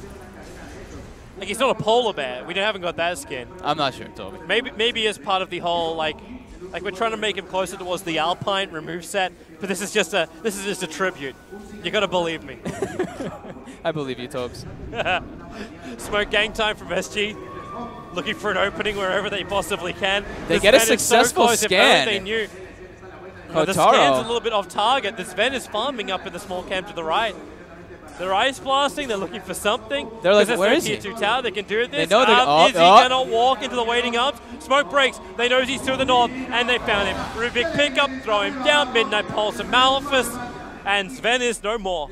Like, he's not a polar bear. We haven't got that skin. I'm not sure, Toby. Maybe as part of the whole like we're trying to make him closer towards the Alpine remove set. But this is just a tribute. You gotta believe me. I believe you, Tobes. Smoke gang time from SG. Looking for an opening wherever they possibly can. They get a successful scan. If they knew. The scan's a little bit off target. The Sven is farming up in the small camp to the right. They're ice blasting. They're looking for something. They're like, where is he? Tier 2 tower. They can do this. They know is he going to walk into the waiting arms? Smoke breaks. They know he's to the north, and they found him. Rubik pickup, throw him down. Midnight Pulse and Maleficus, and Sven is no more.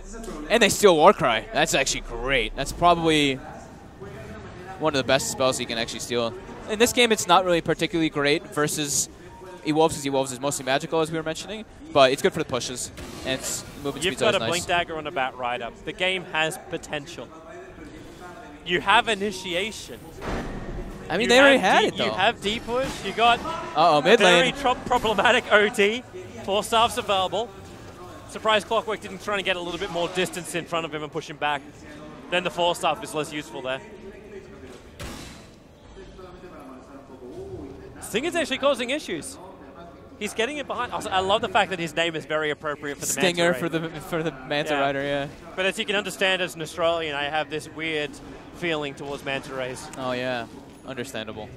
And they steal Warcry. That's actually great. That's probably one of the best spells you can actually steal. In this game, it's not really particularly great versus eWolves, because eWolves is mostly magical, as we were mentioning, but it's good for the pushes, and its movement speed's always nice. You've got a Blink Dagger on a Batrider. The game has potential. You have initiation. I mean, they already had it, though. You have D-push. You got mid lane. Very problematic OT. 4 staffs available. Surprise Clockwork didn't try to get a little bit more distance in front of him and push him back. Then the 4 staff is less useful there. Stinger's actually causing issues. He's getting it behind. Also, I love the fact that his name is very appropriate for the Stinger Manta Ray. for the Manta Rider, yeah. But as you can understand, as an Australian, I have this weird feeling towards Manta Rays. Oh yeah, understandable.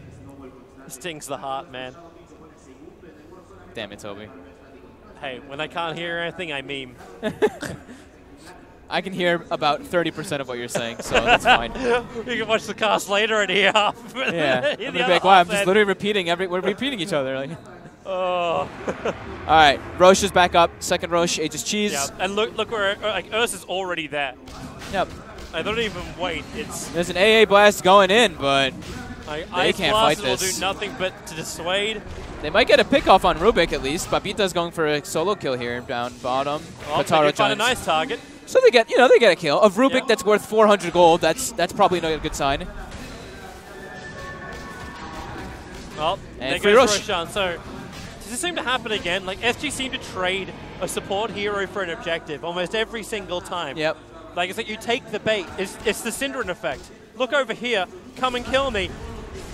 It stings the heart, man. Damn it, Toby. Hey, when I can't hear anything, I meme. I can hear about 30% of what you're saying, so that's fine. You can watch the cast later and hear half. Yeah, I'm like, wow, I'm just literally repeating we're repeating each other. Like. Oh. All right, Roche is back up. Second Roche, ages cheese. Yeah, and look where like Ursa's already there. Yep. I don't even wait. There's an AA blast going in, but they can't fight this. Will do nothing but to dissuade. They might get a pickoff on Rubik at least. Babita's going for a solo kill here down bottom. Well, they find a nice target. So they get a kill of Rubik that's worth 400 gold. That's probably not a good sign. Well, and there goes Roshan. So does this seem to happen again? Like SG seem to trade a support hero for an objective almost every single time. Yep. Like it's like you take the bait. It's the Synderen effect. Look over here. Come and kill me.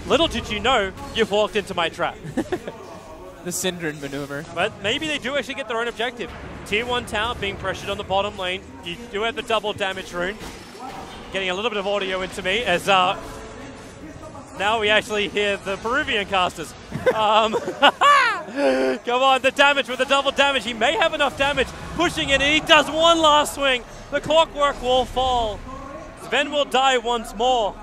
Little did you know, you've walked into my trap. The Synderen maneuver. But maybe they do actually get their own objective. Tier 1 tower being pressured on the bottom lane. You do have the double damage rune. Getting a little bit of audio into me as now we actually hear the Peruvian casters. Come on, the damage with the double damage. He may have enough damage. Pushing it, and he does one last swing. The Clockwork will fall. Sven will die once more.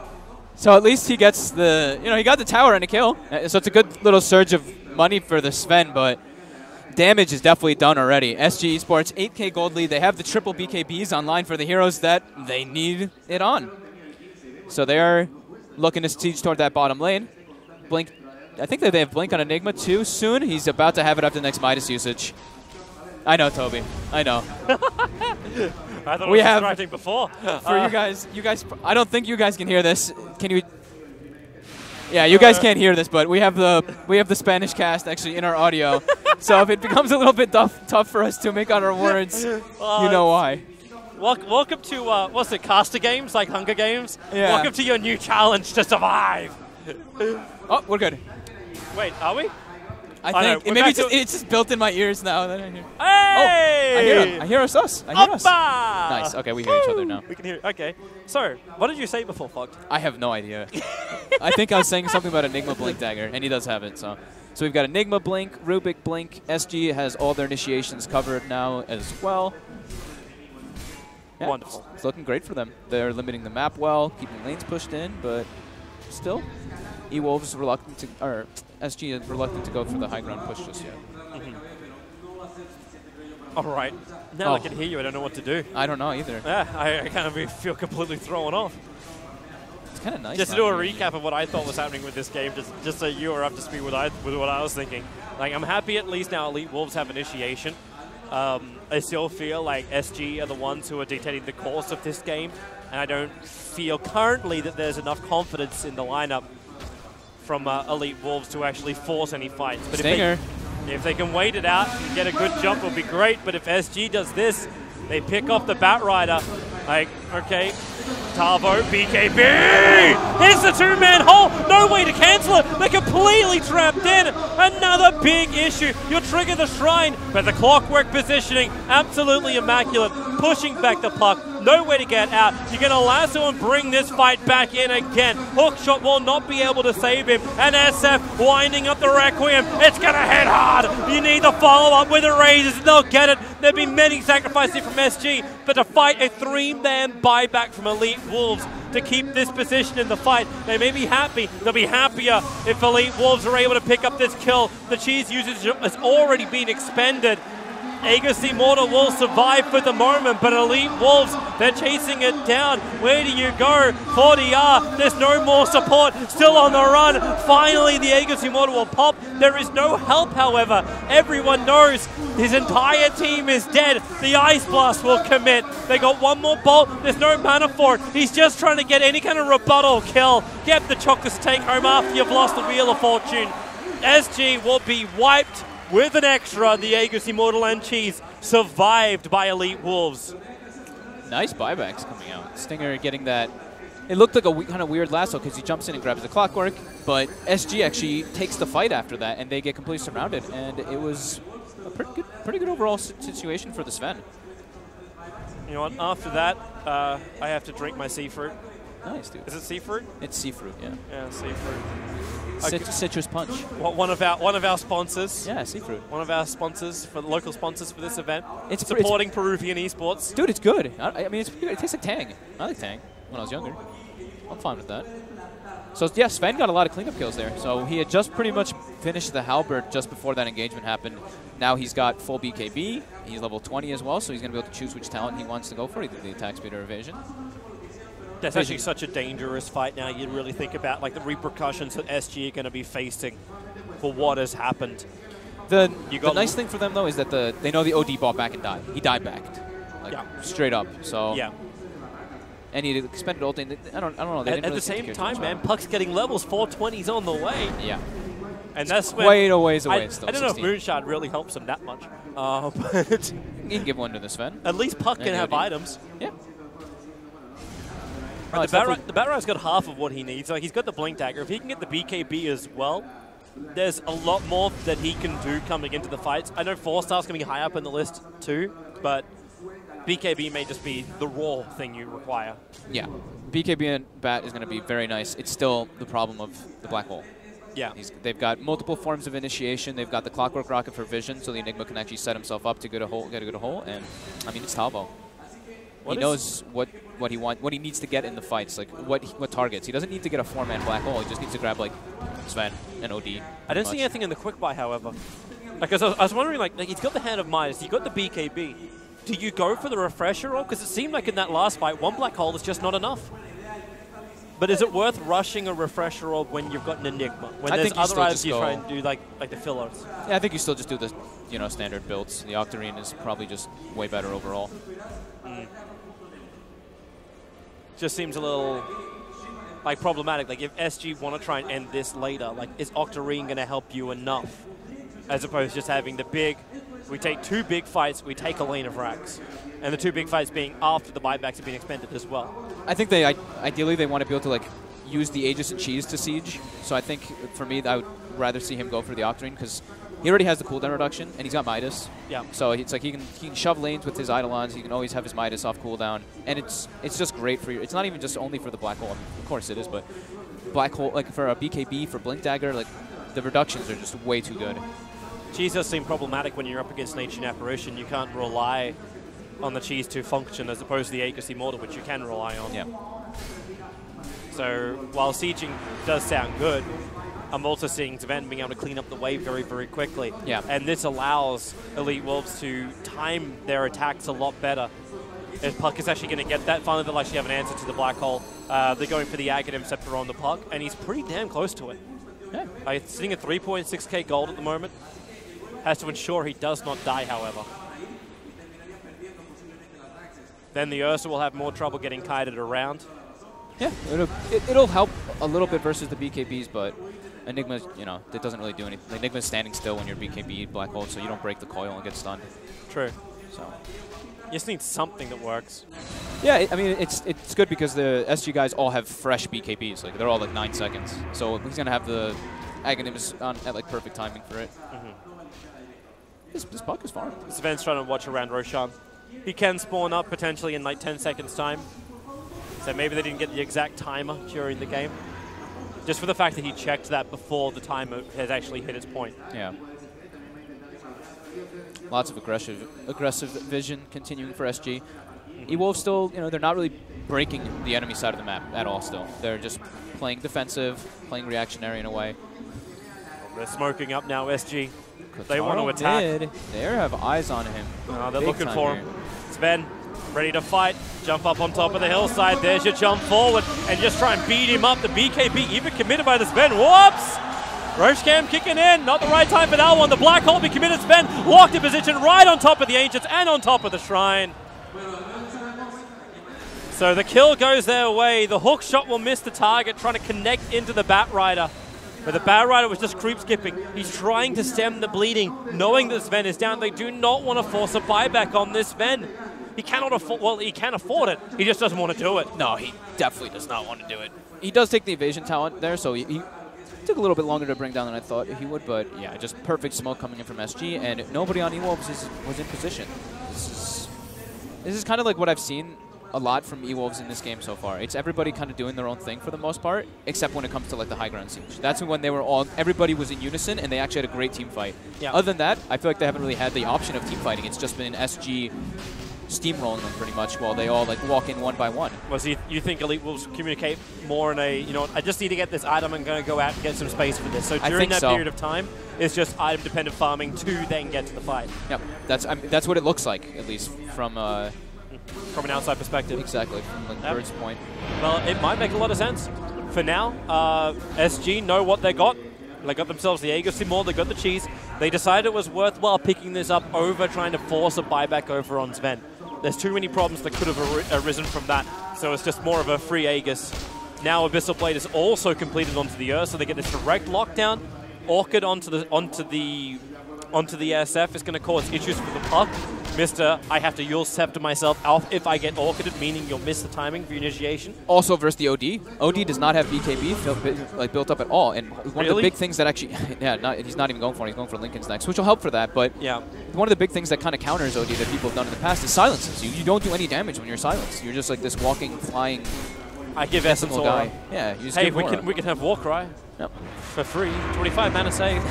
So at least he gets he got the tower and a kill. So it's a good little surge of money for the Sven, but damage is definitely done already. SG Esports, 8K gold lead. They have the triple BKBs online for the heroes that they need it on. So they are looking to siege toward that bottom lane. Blink, I think that they have Blink on Enigma too soon. He's about to have it after the next Midas usage. I know, Toby. I know. I thought we it was distracting before. For you guys, I don't think you guys can hear this. Can you? Yeah, you guys can't hear this, but we have the Spanish cast actually in our audio. So if it becomes a little bit tough for us to make out our words, you know why. Welcome to what's it? Caster games, like Hunger Games. Yeah. Welcome to your new challenge to survive. Oh, we're good. Wait, are we? I think maybe it's just built in my ears now. That I hear. Hey! Oh, I hear him. I hear us. I hear us. Oppa! Nice. Okay, we hear each other now. We can hear. Okay. So, what did you say before, Fogged? I have no idea. I think I was saying something about Enigma Blink Dagger, and he does have it. So we've got Enigma Blink, Rubik Blink. SG has all their initiations covered now as well. Yeah, Wonderful. It's looking great for them. They're limiting the map well, keeping lanes pushed in, but still, E-Wolves reluctant to, or SG is reluctant to go for the high ground push just yet. All right. Now I can hear you. I don't know what to do. I don't know either. Yeah, I kind of feel completely thrown off. It's kind of nice. Just to do a recap of what I thought was happening with this game, just so you are up to speed with what I was thinking. Like, I'm happy at least now Elite Wolves have initiation. I still feel like SG are the ones who are dictating the course of this game, and I don't feel currently that there's enough confidence in the lineup from Elite Wolves to actually force any fights. But Stinger. if they can wait it out and get a good jump, it'll be great. But if SG does this, they pick off the Bat Rider. Like, okay, Tavo, BKB! Here's the two-man hole! No way to cancel it! They're completely trapped in! Another big issue! You'll trigger the shrine, but the clockwork positioning, absolutely immaculate. Pushing back the puck, no way to get out. You're going to lasso and bring this fight back in again. Hookshot will not be able to save him. And SF winding up the Requiem. It's going to hit hard! You need the follow-up with the Razors, and they'll get it. There'll be many sacrifices from SG, but to fight a three-man buyback from Elite Wolves to keep this position in the fight, they may be happy. They'll be happier if Elite Wolves are able to pick up this kill. The cheese usage has already been expended. Aegis Immortal will survive for the moment, but Elite Wolves, they're chasing it down. Where do you go? 40R, there's no more support, still on the run. Finally, the Aegis Immortal will pop. There is no help, however. Everyone knows his entire team is dead. The Ice Blast will commit. They got one more bolt, there's no mana for it. He's just trying to get any kind of rebuttal kill. Get the chocolates take home after you've lost the Wheel of Fortune. SG will be wiped with an extra. The Aegis Immortal and Cheese survived by Elite Wolves. Nice buybacks coming out. Stinger getting that. It looked like a kind of weird lasso because he jumps in and grabs the clockwork, but SG actually takes the fight after that, and they get completely surrounded. And it was a pretty good overall situation for the Sven. You know what? After that, I have to drink my sea fruit. Nice, dude. Is it sea fruit? It's sea fruit, yeah. Yeah, sea fruit. Citrus punch. One of our sponsors. Yeah, sea fruit. One of our sponsors, for the local sponsors for this event. It's supporting Peruvian esports. Dude, it's good. I mean, it's good. It tastes like Tang. I like Tang when I was younger. I'm fine with that. So, yeah, Sven got a lot of cleanup kills there. So he had just pretty much finished the Halberd just before that engagement happened. Now he's got full BKB. He's level 20 as well, so he's going to be able to choose which talent he wants to go for, either the attack speed or evasion. That's actually such a dangerous fight now. You really think about like the repercussions that SG are going to be facing for what has happened. The nice thing for them, though, is that they know the OD bought back and died. He died backed, like straight up. So yeah. And he expended ulti. I don't know. At the same time, man, Puck's getting levels. 420's on the way. Yeah. And that's when way away still. I don't know if Moonshine really helps him that much. But you can give one to the Sven. At least Puck can have items. Yeah. Right, the Batrai's got half of what he needs. Like, he's got the Blink Dagger. If he can get the BKB as well, there's a lot more that he can do coming into the fights. I know 4-star's going to be high up in the list too, but BKB may just be the raw thing you require. Yeah. BKB and Bat is going to be very nice. It's still the problem of the Black Hole. Yeah. They've got multiple forms of initiation. They've got the Clockwork Rocket for vision, so the Enigma can actually set himself up to get a good hole. And, I mean, it's Talvo. He knows what he needs to get in the fights, like what targets. He doesn't need to get a 4-man Black Hole. He just needs to grab like Sven and OD. I didn't see anything in the quick buy, however. Because I was wondering, like he's got the Hand of Midas, you got the BKB. Do you go for the refresher roll? Because it seemed like in that last fight, one Black Hole is just not enough. But is it worth rushing a refresher roll when you've got an Enigma? When there's other items you try and do like the fillers. Yeah, I think you still just do the standard builds. The Octarine is probably just way better overall. Just seems a little like problematic. Like if SG want to try and end this later, like is Octarine going to help you enough? As opposed to just having the big, we take 2 big fights, we take a lane of racks. And the 2 big fights being after the buybacks have been expended as well. I think ideally they want to be able to like use the Aegis and Cheese to siege. So I think for me I would rather see him go for the Octarine because He already has the cooldown reduction, and he's got Midas. Yeah. So it's like he can shove lanes with his Eidolons. He can always have his Midas off cooldown, and it's just great for you. It's not even just only for the Black Hole. I mean, of course it is, but Black Hole, like for a BKB, for Blink Dagger, like the reductions are just way too good. Cheese does seem problematic when you're up against an Ancient Apparition. You can't rely on the cheese to function as opposed to the Aegis Immortal, which you can rely on. Yeah. So while sieging does sound good, I'm also seeing Sven being able to clean up the wave very, very quickly. Yeah. And this allows Elite Wolves to time their attacks a lot better. If Puck is actually going to get that, finally they'll actually have an answer to the Black Hole. They're going for the Aghanim Scepter on the Puck, and he's pretty damn close to it. Yeah. Sitting at 3.6k gold at the moment. Has to ensure he does not die, however. Then the Ursa will have more trouble getting kited around. Yeah, it'll help a little bit versus the BKBs, but Enigma, you know, it doesn't really do anything. Enigma's standing still when you're BKB Black Hole, so you don't break the coil and get stunned. True. So you just need something that works. Yeah, I mean, it's good because the SG guys all have fresh BKBs. Like, they're all like 9 seconds. So he's going to have the Aghanims on at like perfect timing for it. This Puck is far. Sven's trying to watch around Roshan. He can spawn up potentially in like 10 seconds time. So maybe they didn't get the exact timer during the game. Just for the fact that he checked that before the timer has actually hit its point. Yeah. Lots of aggressive vision continuing for SG. E-Wolves still, you know, they're not really breaking the enemy side of the map at all still. They're just playing defensive, playing reactionary in a way. They're smoking up now, SG. Kotaro they want to attack. They have eyes on him. They're looking for him. Sven, ready to fight. Jump up on top of the hillside. There's your jump forward. And just try and beat him up. The BKB even committed by the Sven. Whoops! Roche Cam kicking in. Not the right time for that one. The Black Hole be committed. Sven locked in position right on top of the Ancients and on top of the Shrine. So the kill goes their way. The hook shot will miss the target, trying to connect into the Bat Rider. But the Bat Rider was just creep skipping. He's trying to stem the bleeding, knowing that Sven is down. They do not want to force a buyback on this Sven. He cannot afford, well, he can afford it. He just doesn't want to do it. No, he definitely does not want to do it. He does take the evasion talent there, so he took a little bit longer to bring down than I thought he would, but yeah, just perfect smoke coming in from SG, and nobody on E-Wolves was in position. This is kind of like what I've seen a lot from E-Wolves in this game so far. It's everybody kind of doing their own thing for the most part, except when it comes to like the high ground siege. That's when they were all, everybody was in unison and they actually had a great team fight. Yeah. Other than that, I feel like they haven't really had the option of team fighting. It's just been SG steamrolling them pretty much while they all like walk in one by one. Well, so you think Elite Wolves communicate more in a, you know, I just need to get this item, I'm going to go out and get some space for this. So during that period of time, it's just item dependent farming to then get to the fight. Yep, that's what it looks like, at least from an outside perspective. Exactly, from like Bird's point. Well, it might make a lot of sense. For now, SG know what they got. They got themselves the Aegis Immortal, they got the cheese. They decided it was worthwhile picking this up over trying to force a buyback over on Sven. There's too many problems that could have arisen from that, so it's just more of a free Aegis. Now Abyssal Blade is also completed onto the Earth, so they get this direct lockdown. Orchid onto the SF is going to cause issues for the Puck. Mr. I have to Yule Scepter myself out if I get Orchided, meaning you'll miss the timing for your initiation. Also versus the OD. OD does not have BKB built up at all. And one of the big things that actually, yeah, he's not even going for it. He's going for Lincoln's next, which will help for that. But yeah, one of the big things that kind of counters OD that people have done in the past is silences. You don't do any damage when you're silenced. You're just like this walking, flying. I give Essence Aura. Yeah, you just hey, give we can have Warcry for free. 25 mana save.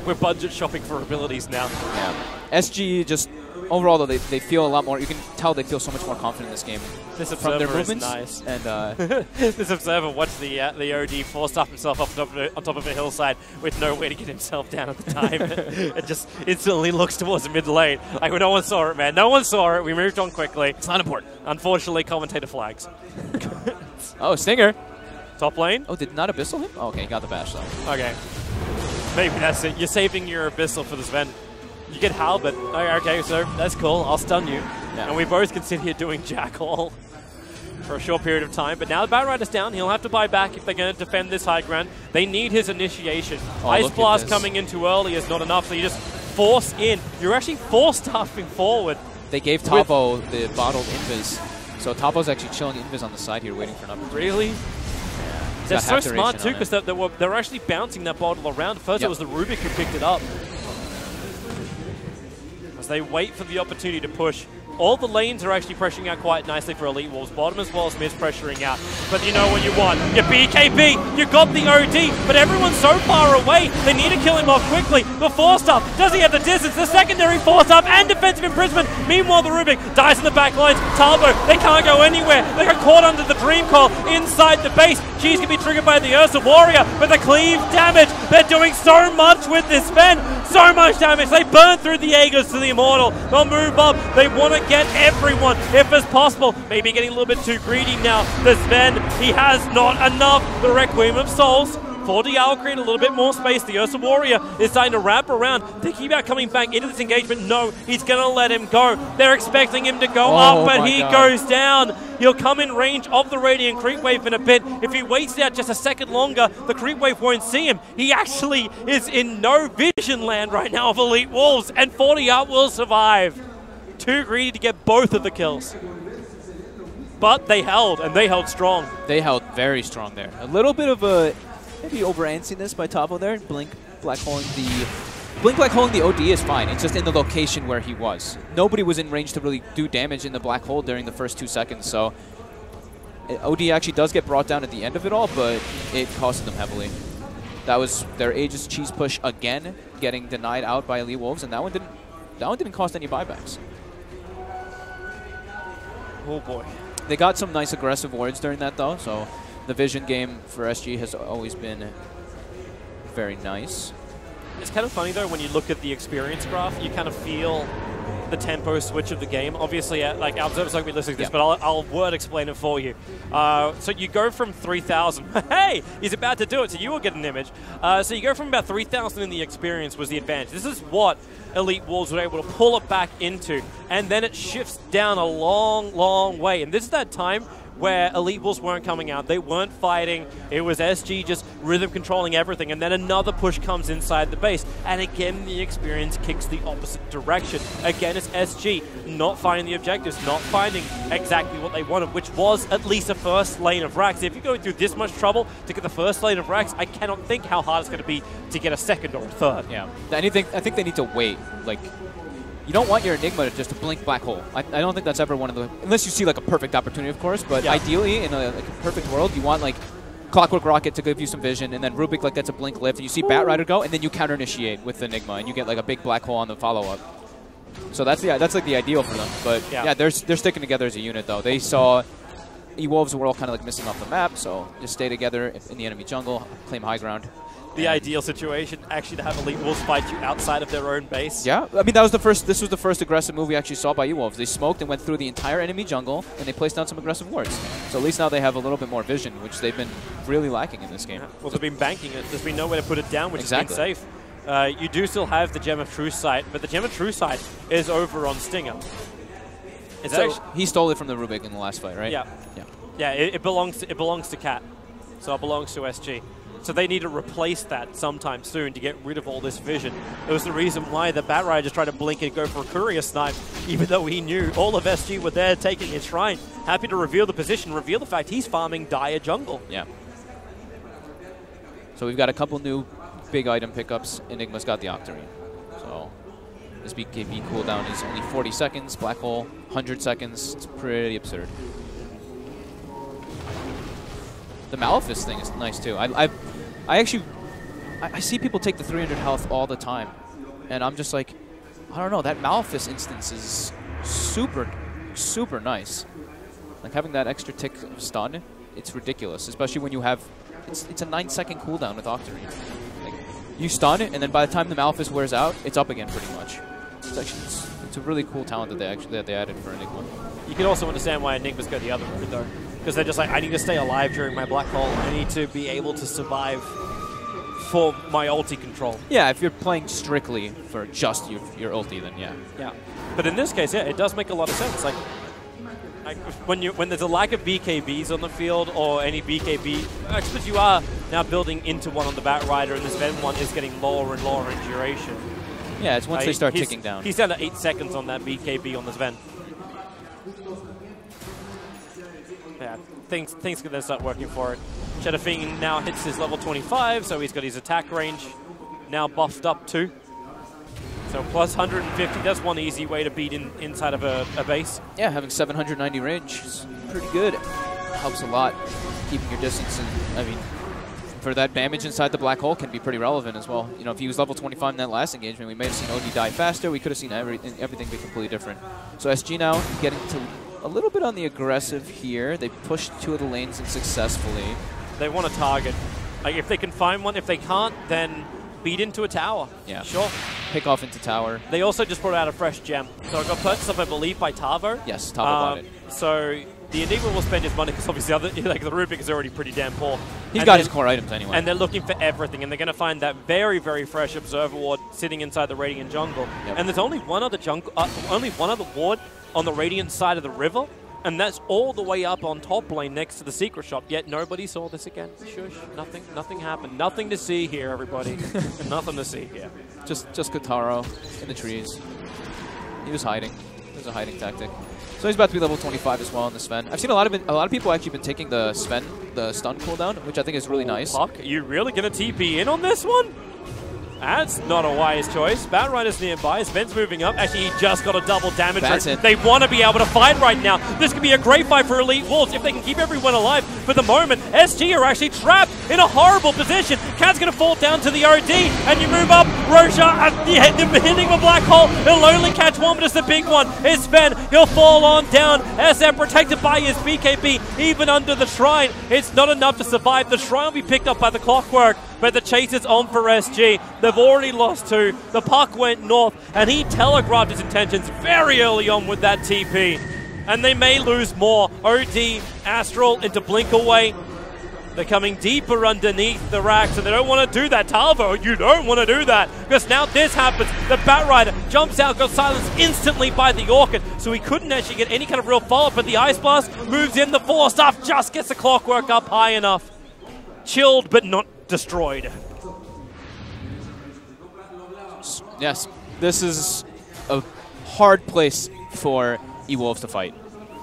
We're budget shopping for abilities now. Yeah. SG just, overall though, they feel a lot more, you can tell they feel so much more confident in this game. This from their movements. Is nice. And this observer watched the OD force up himself up on top of a hillside with no way to get himself down at the time. It just instantly looks towards the mid lane. Like, no one saw it, man. No one saw it. We moved on quickly. It's not important. Unfortunately, commentator flags. Oh, Stinger. Top lane. Oh, did not Abyssal him? Oh, okay, he got the bash though. Okay. Maybe that's it. You're saving your Abyssal for the Sven. You get Halbert. Okay, so that's cool. I'll stun you. Yeah. And we both can sit here doing Jack all for a short period of time. But now the Bat Rider's down. He'll have to buy back if they're going to defend this high ground. They need his initiation. Ice Blast coming in too early is not enough, so you just force in. You're actually force-stuffing forward. They gave Topo the bottled invis. So Topo's actually chilling invis on the side here waiting for an opportunity. Really? They're so smart too, because they're actually bouncing that bottle around. First it was the Rubik who picked it up. As they wait for the opportunity to push. All the lanes are actually pressuring out quite nicely for Elite Wolves. Bottom as well as mid's pressuring out. But you know what you want. Your BKB, you got the OD, but everyone's so far away, they need to kill him off quickly. The force up, does he have the distance? The secondary force up and defensive imprisonment. Meanwhile, the Rubik dies in the back lines. Talbot, they can't go anywhere. They got caught under the Dream Call inside the base. Cheese can be triggered by the Ursa Warrior, but the cleave damage. They're doing so much with this Sven. So much damage. They burn through the Aegis to the Immortal. They'll move up. They want to get everyone, if it's possible. Maybe getting a little bit too greedy now. The Sven, he has not enough. The Requiem of Souls. 4DR will create a little bit more space. The Ursa Warrior is starting to wrap around, thinking about coming back into this engagement. No, he's going to let him go. They're expecting him to go up, but he goes down. He'll come in range of the Radiant Creep Wave in a bit. If he waits out just a second longer, the Creep Wave won't see him. He actually is in no vision land right now of Elite Wolves, and 4DR will survive. Too greedy to get both of the kills. But they held, and they held strong. They held very strong there. A little bit of a maybe over-antsiness by Tavo there. Blink black holing the OD is fine. It's just in the location where he was. Nobody was in range to really do damage in the black hole during the first 2 seconds. So OD actually does get brought down at the end of it all, but it costed them heavily. That was their Aegis cheese push again, getting denied out by Elite Wolves, and that one didn't cost any buybacks. Oh boy. They got some nice aggressive wards during that though, so the vision game for SG has always been very nice. It's kind of funny though, when you look at the experience graph, you kind of feel the tempo switch of the game. Obviously, like our observers aren't going to be listening to this, but I'll word explain it for you. So you go from 3,000. Hey, he's about to do it, so you will get an image. So you go from about 3,000 in the experience was the advantage. This is what Elite Wolves were able to pull it back into, and then it shifts down a long, long way. And this is that time where Elite Wolves weren't coming out. They weren't fighting. It was SG just rhythm controlling everything. And then another push comes inside the base. And again, the experience kicks the opposite direction. Again, it's SG not finding the objectives, not finding exactly what they wanted, which was at least a first lane of racks. If you're going through this much trouble to get the first lane of racks, I cannot think how hard it's going to be to get a second or a third. Yeah. I think they need to wait. Like, you don't want your Enigma to just blink black hole. I don't think that's ever one of the... Unless you see like a perfect opportunity, of course, but ideally in a perfect world, you want like Clockwork Rocket to give you some vision, and then Rubik like gets a blink lift, and you see Bat Rider go, and then you counter-initiate with the Enigma, and you get like a big black hole on the follow-up. So that's like the ideal for them. But yeah, they're sticking together as a unit though. They saw E-Wolves were all kind of like missing off the map, so just stay together in the enemy jungle, claim high ground. The ideal situation, actually, to have Elite Wolves fight you outside of their own base. Yeah, I mean this was the first aggressive move we actually saw by E-Wolves. They smoked and went through the entire enemy jungle, and they placed down some aggressive wards. So at least now they have a little bit more vision, which they've been really lacking in this game. Well, they've been banking it. There's been nowhere to put it down, which has been safe. You do still have the Gem of True Sight, but the Gem of True Sight is over on Stinger. So he stole it from the Rubik in the last fight, right? Yeah. Yeah, it belongs to Cat, so it belongs to SG. So they need to replace that sometime soon to get rid of all this vision. It was the reason why the Bat Rider just tried to blink and go for a courier snipe, even though he knew all of SG were there taking his shrine. Happy to reveal the position, reveal the fact he's farming Dire jungle. Yeah. So we've got a couple new big item pickups. Enigma's got the Octarine. So this BKB cooldown is only 40 seconds. Black Hole, 100 seconds. It's pretty absurd. The Malefice thing is nice too. I see people take the 300 health all the time, and I'm just like, I don't know. That Malefice instance is super, super nice. Like having that extra tick of stun, it's ridiculous. Especially when you have, it's a 9-second cooldown with Octarine. Like, you stun it, and then by the time the Malefice wears out, it's up again pretty much. It's actually it's a really cool talent that they added for Enigma. You can also understand why Enigmas go the other route though. Because they're just like, I need to stay alive during my black hole. I need to be able to survive for my ulti control. Yeah, if you're playing strictly for just your ulti, then yeah. Yeah. But in this case, yeah, it does make a lot of sense. Like when there's a lack of BKBs on the field or any BKB, but you are now building into one on the Bat Rider, and this Ven one is getting lower and lower in duration. Yeah, it's once they start ticking down. He's down to 8 seconds on that BKB on this Ven. Yeah, things are gonna start working for it. Shadow Fiend now hits his level 25, so he's got his attack range now buffed up too. So plus 150, that's one easy way to beat inside of a base. Yeah, having 790 range is pretty good. Helps a lot, keeping your distance. And I mean, for that damage inside the black hole can be pretty relevant as well. You know, if he was level 25 in that last engagement, we may have seen OD die faster. We could have seen everything be completely different. So SG now getting to a little bit on the aggressive here. They pushed 2 of the lanes in successfully. They want to target. Like, if they can find one, if they can't, then beat into a tower. Yeah. Sure. Pick off into tower. They also just brought out a fresh gem. So it got purchased up, I believe, by Tavo. Yes, Tavo bought it. So the Enigma will spend his money because obviously the Rubik is already pretty damn poor. He's got his core items anyway. And they're looking for everything, and they're going to find that very, very fresh Observer Ward sitting inside the Radiant jungle. Yep. And there's only one other ward on the Radiant side of the river, and that's all the way up on top lane next to the secret shop. Yet nobody saw this again. Shush, nothing happened. Nothing to see here, everybody. Nothing to see here. Just Kotaro in the trees. He was hiding. It was a hiding tactic. So he's about to be level 25 as well on the Sven. I've seen a lot of people actually been taking the Sven, the stun cooldown, which I think is really nice. Puck, are you really going to TP in on this one? That's not a wise choice. Batrider's nearby. Sven's moving up. Actually, he just got a double damage. They want to be able to fight right now. This could be a great fight for Elite Wolves if they can keep everyone alive. For the moment, SG are actually trapped in a horrible position. Cat's going to fall down to the OD, and you move up. Roja at the hitting the black hole. He'll only catch one, but it's the big one. It's Sven. He'll fall on down. SF protected by his BKB, even under the shrine. It's not enough to survive. The shrine will be picked up by the clockwork, but the chase is on for SG. They've already lost 2. The puck went north, and he telegraphed his intentions very early on with that TP. And they may lose more. OD, Astral into Blink Away. They're coming deeper underneath the racks, and they don't want to do that. Talvo, you don't want to do that, because now this happens. The Batrider jumps out, got silenced instantly by the Orchid, so he couldn't actually get any kind of real follow-up, but the Ice Blast moves in. The Force Staff just gets the clockwork up high enough. Chilled, but not destroyed. Yes, this is a hard place for E-Wolves to fight.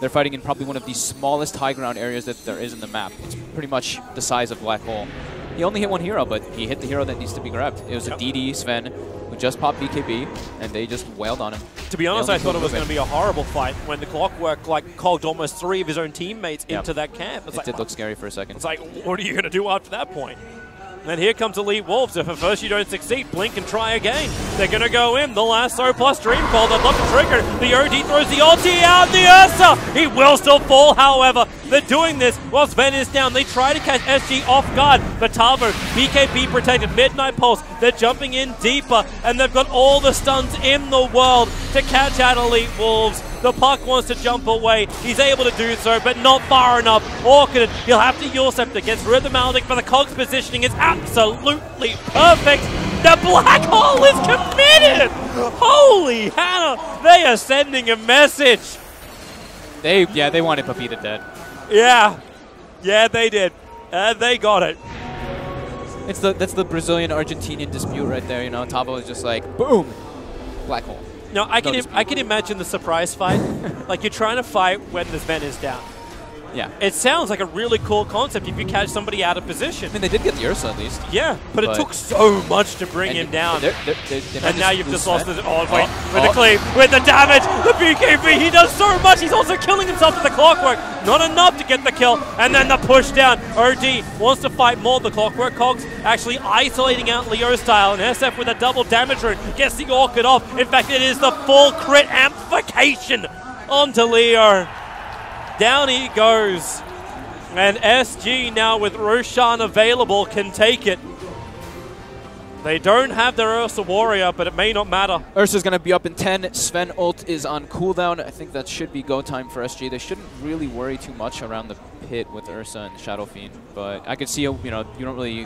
They're fighting in probably one of the smallest high ground areas that there is in the map. It's pretty much the size of Black Hole. He only hit one hero, but he hit the hero that needs to be grabbed. It was a DD Sven who just popped BKB, and they just wailed on him. To be honest, I thought it was going to be a horrible fight when the clockwork cogged almost 3 of his own teammates into that camp. It did look scary for a second. It's like, what are you going to do after that point? And here comes Elite Wolves. If at first you don't succeed, blink and try again. They're going to go in. The lasso plus Dream Call. They'd love to trigger. The OD throws the ulti out. The Ursa! He will still fall, however. They're doing this while Sven is down. They try to catch SG off guard. But Tavo, BKB protected. Midnight Pulse. They're jumping in deeper. And they've got all the stuns in the world to catch out Elite Wolves. The puck wants to jump away. He's able to do so, but not far enough. Orchid, he'll have to Yule Scepter. Gets rid of the Maledict, but the Cog's positioning is absolutely perfect. The black hole is committed! Holy Hannah! They are sending a message. They wanted Papita dead. Yeah, they did. They got it. That's the Brazilian-Argentinian dispute right there. You know, Tavo is just like, boom, black hole. No, I can imagine the surprise fight. Like, you're trying to fight when the Sven is down. Yeah. It sounds like a really cool concept if you catch somebody out of position. I mean, they did get the Ursa at least. Yeah, but it took so much to bring him down. And now you've just lost the... Oh, wait. With the cleave, with the damage, the BKB, he does so much. He's also killing himself with the clockwork. Not enough to get the kill. And then the push down. OD wants to fight more. The clockwork cogs actually isolating out Leo style. And SF with a double damage rune gets the Orchid off. In fact, it is the full crit amplification onto Leo. Down he goes. And SG now with Roshan available can take it. They don't have their Ursa Warrior, but it may not matter. Ursa's going to be up in 10. Sven ult is on cooldown. I think that should be go time for SG. They shouldn't really worry too much around the pit with Ursa and Shadow Fiend. But I could see, you know, you don't really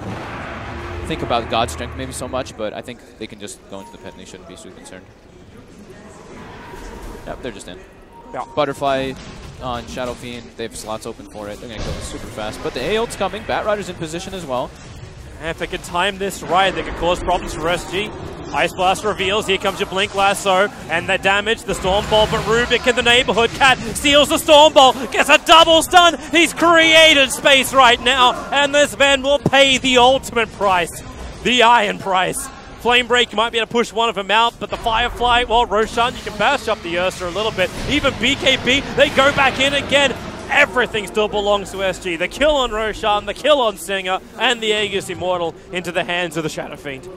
think about God Strength maybe so much, but I think they can just go into the pit and they shouldn't be too concerned. Yep, they're just in. Yeah. Butterfly on Shadow Fiend. They have slots open for it. They're going to kill this super fast. But the A ult's coming. Batrider's in position as well. And if they can time this right, they could cause problems for SG. Ice Blast reveals, here comes your Blink Lasso, and the damage, the Storm Ball, but Rubik in the neighborhood. Cat steals the Storm Ball, gets a double stun. He's created space right now, and this man will pay the ultimate price, the iron price. Flame Break, you might be able to push one of them out, but the Firefly, well, Roshan, you can bash up the Ursa a little bit. Even BKB, they go back in again. Everything still belongs to SG. The kill on Roshan, the kill on Singer, and the Aegis Immortal into the hands of the Shadow Fiend.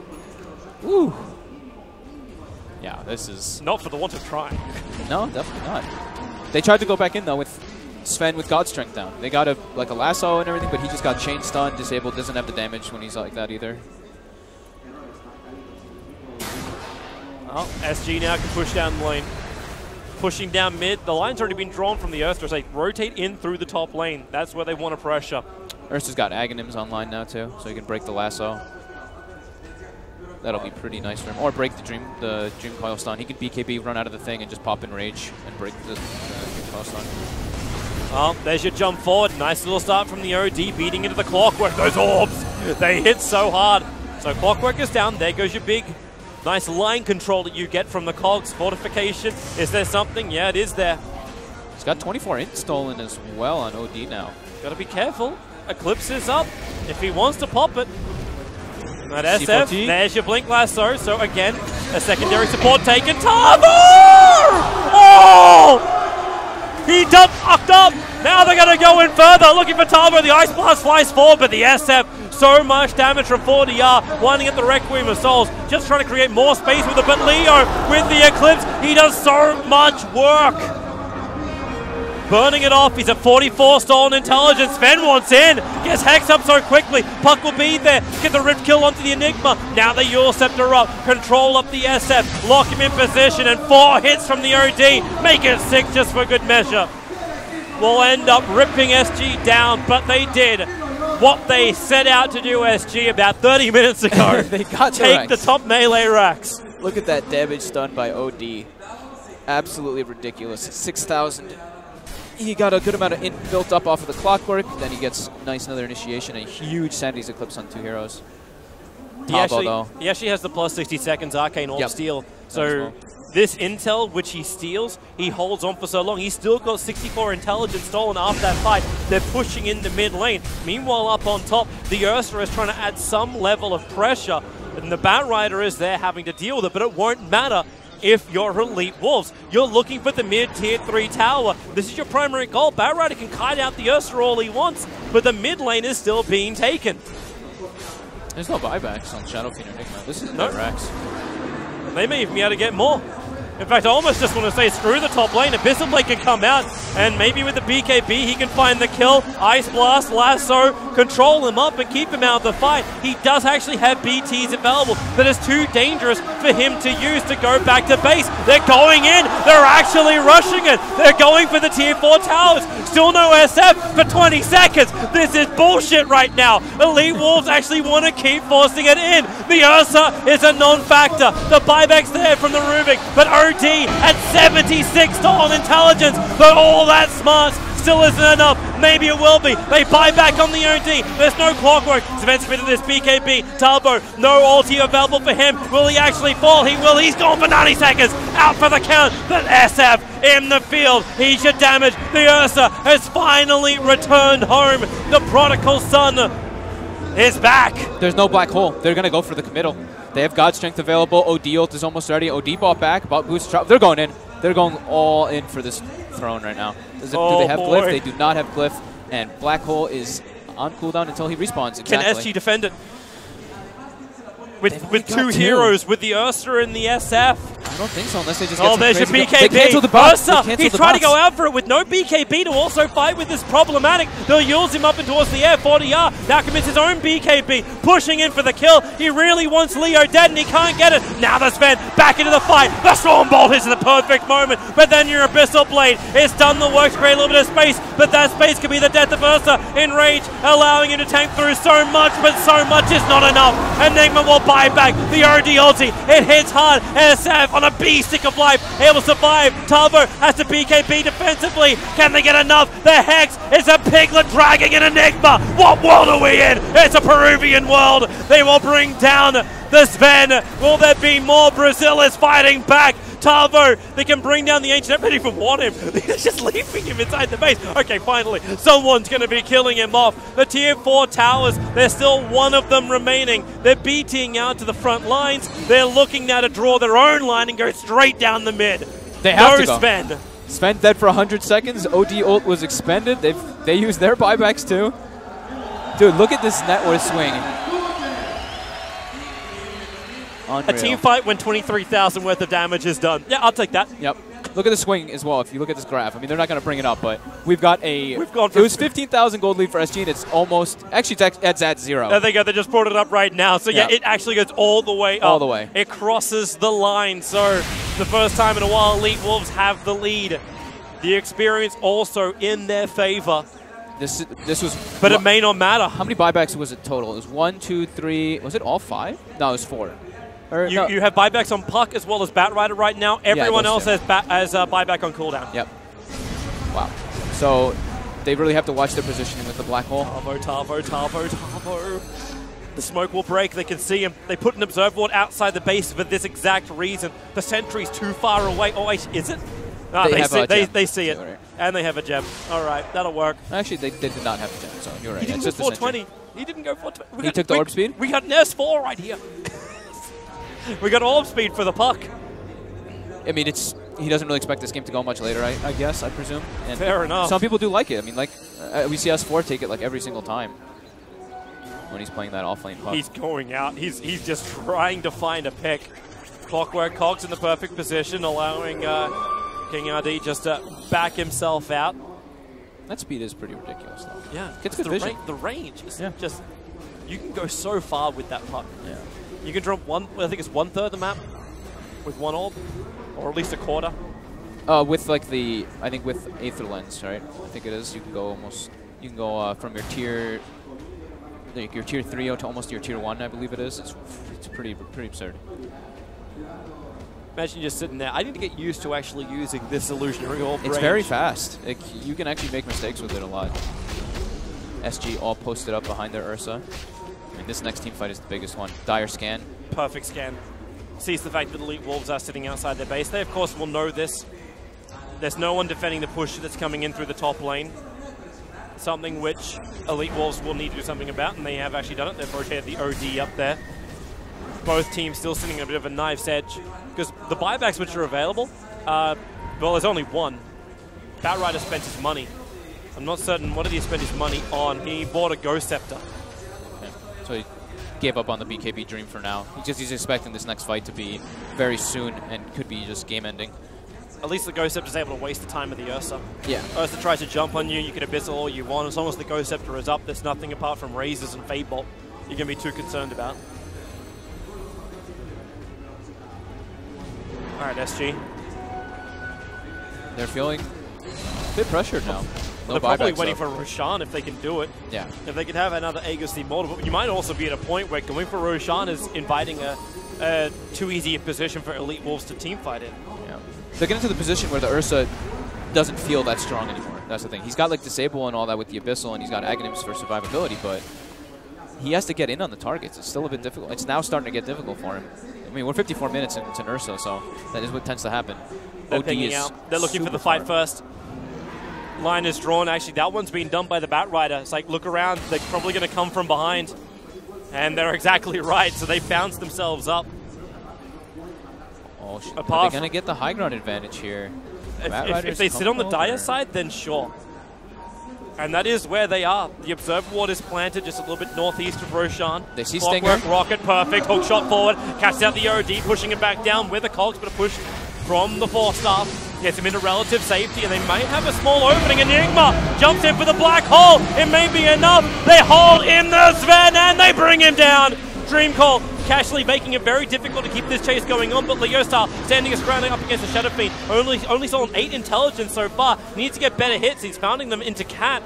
Woo. Yeah, this is... Not for the want of trying. No, definitely not. They tried to go back in, though, with Sven with God Strength down. They got a lasso and everything, but he just got chain stun, disabled, doesn't have the damage when he's like that either. Well, SG now can push down the lane. Pushing down mid. The line's already been drawn from the Ursa, so they rotate in through the top lane. That's where they want to pressure. Ursa's got Aghanims online now, too, so he can break the lasso. That'll be pretty nice for him. Or break the Dream Coil stun. He can BKB, run out of the thing, and just pop in Rage and break the Dream Coil stun. Well, there's your jump forward. Nice little start from the OD, beating into the Clockwork. Those orbs, they hit so hard. So Clockwork is down. There goes your big, nice line control that you get from the Cogs. Fortification, is there something? Yeah, it is there. He's got 24 int stolen as well on OD now. Got to be careful. Eclipse is up if he wants to pop it. At SF, there's your Blink Lasso. So again, a secondary support taken. Tarbo! Oh! He fucked up. Now they're going to go in further, looking for Tarbo. The Ice Blast flies forward, but the SF, so much damage from 40R, winding at the Requiem of Souls, just trying to create more space with it. But Leo, with the Eclipse, he does so much work. Burning it off, he's at 44 stolen intelligence. Sven wants in, gets Hex up so quickly. Puck will be there, get the Rift kill onto the Enigma. Now they Eul Scepter up, control up the SF, lock him in position, and 4 hits from the OD. Make it 6 just for good measure. Will end up ripping SG down, but they did what they set out to do, SG, about 30 minutes ago. They got Take the top melee racks. Look at that damage done by OD. Absolutely ridiculous. 6,000. He got a good amount of int built up off of the Clockwork, then he gets nice another initiation, a huge Sanity's Eclipse on 2 heroes. He actually has the plus 60 seconds Arcane Orb steal, so this intel which he steals, he holds on for so long. He's still got 64 intelligence stolen after that fight. They're pushing in the mid lane. Meanwhile, up on top, the Ursa is trying to add some level of pressure, and the Batrider is there having to deal with it, but it won't matter. If you're Elite Wolves, you're looking for the mid-tier 3 tower. This is your primary goal. Batrider can kite out the Ursa all he wants, but the mid lane is still being taken. There's no buybacks on Shadow Fiend or Enigma. This is no Rex. They may even be able to get more. In fact, I almost just want to say screw the top lane. Abyssal Blade can come out, and maybe with the BKB he can find the kill. Ice Blast, Lasso, control him up and keep him out of the fight. He does actually have BTs available, but it's too dangerous for him to use to go back to base. They're going in. They're actually rushing it. They're going for the tier 4 towers. Still no SF for 20 seconds. This is bullshit right now. Elite Wolves actually want to keep forcing it in. The Ursa is a non-factor. The buyback's there from the Rubik, but OD at 76 stolen intelligence, but all that smarts still isn't enough. Maybe it will be. They buy back on the OD. There's no Clockwork. Sven's with this BKB. Talbo, no ulti available for him. Will he actually fall? He will. He's gone for 90 seconds. Out for the count. But SF in the field. He should damage. The Ursa has finally returned home. The prodigal son is back. There's no black hole. They're going to go for the committal. They have God Strength available. OD ult is almost ready. OD bought back. Bought boost drop. They're going in. They're going all in for this throne right now. Do they have Glyph? They do not have Glyph. And Black Hole is on cooldown until he respawns. Exactly. Can SG defend it? With 2 heroes, with the Ursa and the SF. I don't think so, unless they just get some there's your crazy BKB. They cancel the bots. Ursa, he's trying to go out for it with no BKB to also fight with this problematic. They'll use him up and towards the air. 40R now commits his own BKB, pushing in for the kill. He really wants Leo dead and he can't get it. Now the Sven back into the fight. The Storm Bolt is the perfect moment, but then your Abyssal Blade. It's done the work to create a little bit of space, but that space could be the death of Ursa in Rage, allowing him to tank through so much, but so much is not enough. Enigma will buy back the OD ulti. It hits hard. SF on a B stick of life, able to survive. Talbo has to BKB defensively. Can they get enough? The Hex is a piglet dragging an Enigma. What world are we in? It's a Peruvian world. They will bring down The Sven, will there be more? Brazil is fighting back. Tavo, they can bring down the Ancient. They don't even want him. They're just leaving him inside the base. Okay, finally, someone's going to be killing him off. The tier 4 towers, there's still one of them remaining. They're BTing out to the front lines. They're looking now to draw their own line and go straight down the mid. They have to go. Sven. Sven dead for 100 seconds. OD ult was expended. They used their buybacks too. Dude, look at this net worth swing. Unreal. A team fight when 23,000 worth of damage is done. Yeah, I'll take that. Yep. Look at the swing as well. If you look at this graph, I mean, they're not going to bring it up, but we've gone it was 15,000 gold lead for SG, and it's almost actually it's at 0. There they go. They just brought it up right now. So yeah, it actually goes all the way up. All the way. It crosses the line. So the first time in a while, Elite Wolves have the lead. The experience also in their favor. This was. But it may not matter. How many buybacks was it total? It was 1, 2, 3. Was it all 5? No, it was 4. You have buybacks on Puck as well as Batrider right now. Everyone else has buyback on cooldown. Yep. Wow. So they really have to watch their positioning with the black hole. Tavo. The smoke will break. They can see him. They put an observer ward outside the base for this exact reason. The sentry's too far away. Oh, wait, is it? No, they see it. Right. And they have a gem. All right, that'll work. Actually, they did not have a gem, so you're right. He didn't go 420. He didn't go 420. He took the orb speed? We got an S4 right here. We got orb speed for the Puck. I mean, he doesn't really expect this game to go much later, I guess, I presume. And fair enough. Some people do like it. I mean, like, we see S4 take it like every single time when he's playing that off-lane Puck. He's going out. He's just trying to find a pick. Clockwork Cogs in the perfect position, allowing King RD just to back himself out. That speed is pretty ridiculous, though. Yeah. Gets good vision. The range is just... You can go so far with that Puck. Yeah. You can drop I think it's 1/3 the map with one orb, or at least a quarter. With like I think with Aether Lens, right? I think it is. You can go from your tier 3 to almost your tier 1, I believe it is. It's pretty absurd. Imagine just sitting there. I need to get used to actually using this illusionary orb range. It's very fast. You can actually make mistakes with it a lot. SG all posted up behind their Ursa. I mean, this next team fight is the biggest one. Dire scan. Perfect scan. Sees the fact that Elite Wolves are sitting outside their base. They, of course, will know this. There's no one defending the push that's coming in through the top lane. Something which Elite Wolves will need to do something about, and they have actually done it. They've rotated the OD up there. Both teams still sitting at a bit of a knife's edge. Because the buybacks which are available, well, there's only one. Batrider spent his money. I'm not certain what did he spend his money on. He bought a Ghost Scepter. So he gave up on the BKB dream for now. He's expecting this next fight to be very soon and could be just game-ending. At least the Ghost Scepter is able to waste the time of the Ursa. Yeah. Ursa tries to jump on you, you can Abyssal all you want. As long as the Ghost Scepter is up, there's nothing apart from Razors and Fade Bolt you're going to be too concerned about. All right, SG. They're feeling a bit pressured now. They're probably waiting for Roshan if they can do it. Yeah. If they could have another Aegis Immortal. But you might also be at a point where going for Roshan is inviting a too easy a position for Elite Wolves to team fight in. Yeah. They're getting to the position where the Ursa doesn't feel that strong anymore. That's the thing. He's got like Disable and all that with the Abyssal, and he's got Aghanims for survivability, but he has to get in on the targets. It's still a bit difficult. It's now starting to get difficult for him. I mean, we're 54 minutes and it's an Ursa, so that is what tends to happen. They're pinging out. They're looking for the fight first. Line is drawn. Actually, that one's being done by the Batrider. It's like, look around. They're probably going to come from behind. And they're exactly right. So they bounced themselves up. Oh, shit. Are they going to get the high ground advantage here? If they sit on the Dire side, then sure. And that is where they are. The Observer Ward is planted just a little bit northeast of Roshan. They see Clockwork, Stinger. Rocket, perfect. Hook shot forward. Catches out the OD, pushing him back down with a Cogs, but a push from the 4-star. Gets him into relative safety, and they may have a small opening. Enigma jumps in for the black hole. It may be enough. They hold in the Sven, and they bring him down. Dream Call, casually making it very difficult to keep this chase going on, but Leostar standing his ground up against the Shadow Fiend. Only saw an 8 intelligence so far. Needs to get better hits. He's pounding them into Cat.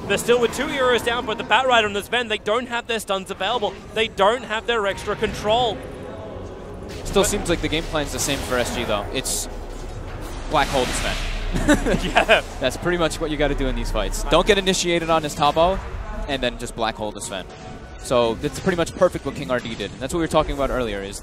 They're still with 2 heroes down, but the Batrider and the Sven, they don't have their stuns available. They don't have their extra control. Still seems like the game plan's the same for SG, though. It's black hole to Sven. Yeah. That's pretty much what you got to do in these fights. Don't get initiated on his Tabo, and then just black hole to Sven. So it's pretty much perfect what King RD did. And that's what we were talking about earlier, is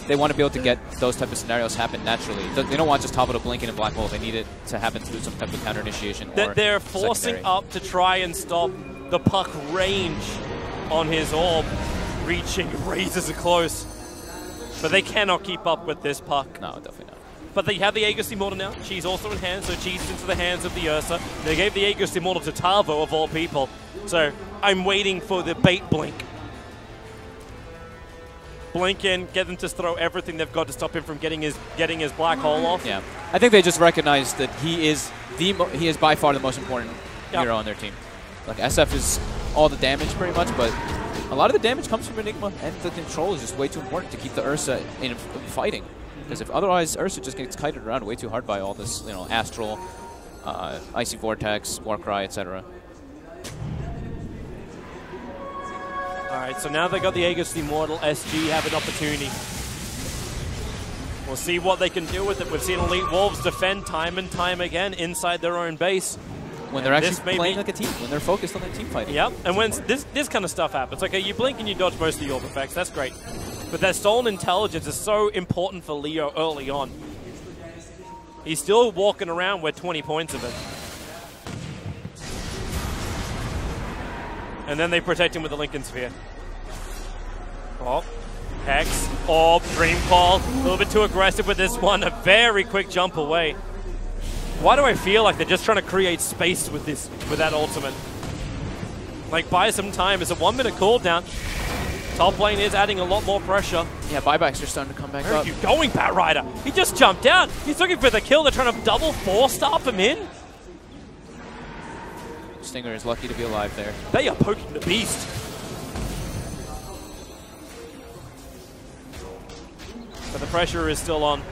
they want to be able to get those type of scenarios happen naturally. They don't want just Tavo to blink in a black hole. They need it to happen through some type of counter initiation or they're forcing secondary. up to try and stop the puck range on his orb. Reaching, raises it close. But they cannot keep up with this puck. No, definitely not. But they have the Aegis Immortal now. Cheese also in hand, so Cheese is into the hands of the Ursa. They gave the Aegis Immortal to Tavo, of all people. So I'm waiting for the bait blink. Blink in, get them to throw everything they've got to stop him from getting his black hole off. Yeah, I think they just recognize that he is by far the most important hero on their team. Like SF is all the damage pretty much, but a lot of the damage comes from Enigma, and the control is just way too important to keep the Ursa in fighting. Because if otherwise, Ursa just gets kited around way too hard by all this, you know, Astral, Icy Vortex, Warcry, etc. All right, so now they got the Aegis Immortal. SG have an opportunity. We'll see what they can do with it. We've seen Elite Wolves defend time and time again inside their own base. When they're actually playing like a team, when they're focused on their team fighting. Yep, and when this kind of stuff happens, okay, you blink and you dodge most of the orb effects, that's great. But that stolen intelligence is so important for Leo early on. He's still walking around with 20 points of it. And then they protect him with the Lincoln Sphere. Oh, Hex, Orb, Dream Call, a little bit too aggressive with this one, a very quick jump away. Why do I feel like they're just trying to create space with that ultimate? Like, buy some time. It's a 1 minute cooldown. Top lane is adding a lot more pressure. Yeah, buybacks are starting to come back up. Where are you going, Bat Rider? He just jumped out. He's looking for the kill. They're trying to double 4-star him in. Stinger is lucky to be alive there. They are poking the beast. But the pressure is still on.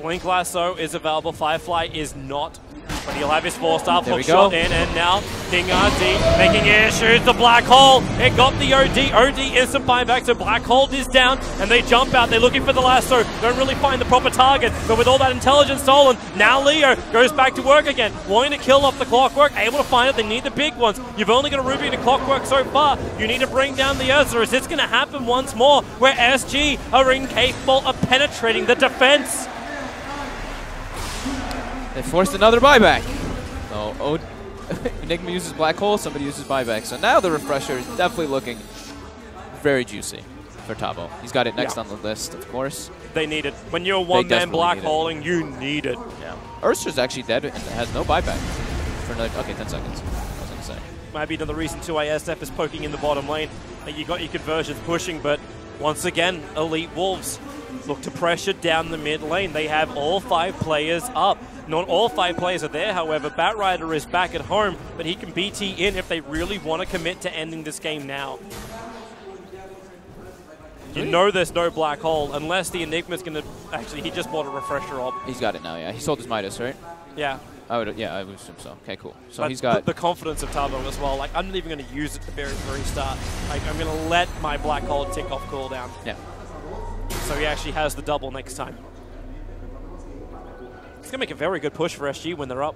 Blink Lasso is available. Firefly is not. But he'll have his 4-star hook shot in, and now King RD making air shoots the black hole. It got the OD. OD instant buyback, so black hole is down, and they jump out. They're looking for the lasso. Don't really find the proper target, but with all that intelligence stolen, now Leo goes back to work again, wanting to kill off the Clockwork, able to find it. They need the big ones. You've only got a Ruby and a Clockwork so far. You need to bring down the Ursa. Is this going to happen once more, where SG are incapable of penetrating the defense? They forced another buyback. So Enigma uses black hole, somebody uses buyback. So now the refresher is definitely looking very juicy for Tavo. He's got it next on the list, of course. They need it. When you're one-man black holing, you need it. Yeah. Ursa's actually dead and has no buyback for another, 10 seconds. I was going to say. Might be another reason too why SF is poking in the bottom lane. You got your conversions pushing, but once again, Elite Wolves look to pressure down the mid lane. They have all 5 players up. Not all 5 players are there, however. Bat Rider is back at home, but he can BT in if they really want to commit to ending this game now. You know there's no black hole, unless the Enigma's going to... Actually, he just bought a refresher orb. He's got it now, yeah. He sold his Midas, right? Yeah. I would assume so. Okay, cool. So but he's got... The confidence of Tavo as well. Like, I'm not even going to use it at the very, very start. Like, I'm going to let my black hole tick off cooldown. Yeah. So he actually has the double next time. It's going to make a very good push for SG when they're up.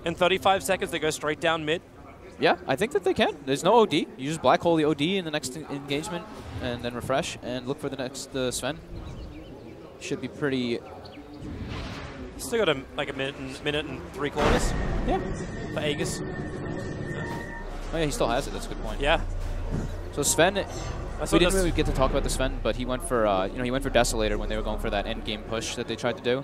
In 35 seconds, they go straight down mid. Yeah, I think that they can. There's no OD. You just black hole the OD in the next engagement and then refresh and look for the next Sven. Should be pretty... Still got a minute and 3/4. Yeah. For Aegis. Oh yeah, he still has it. That's a good point. Yeah. So Sven, we didn't really get to talk about the Sven, but he went for he went for Desolator when they were going for that end game push that they tried to do.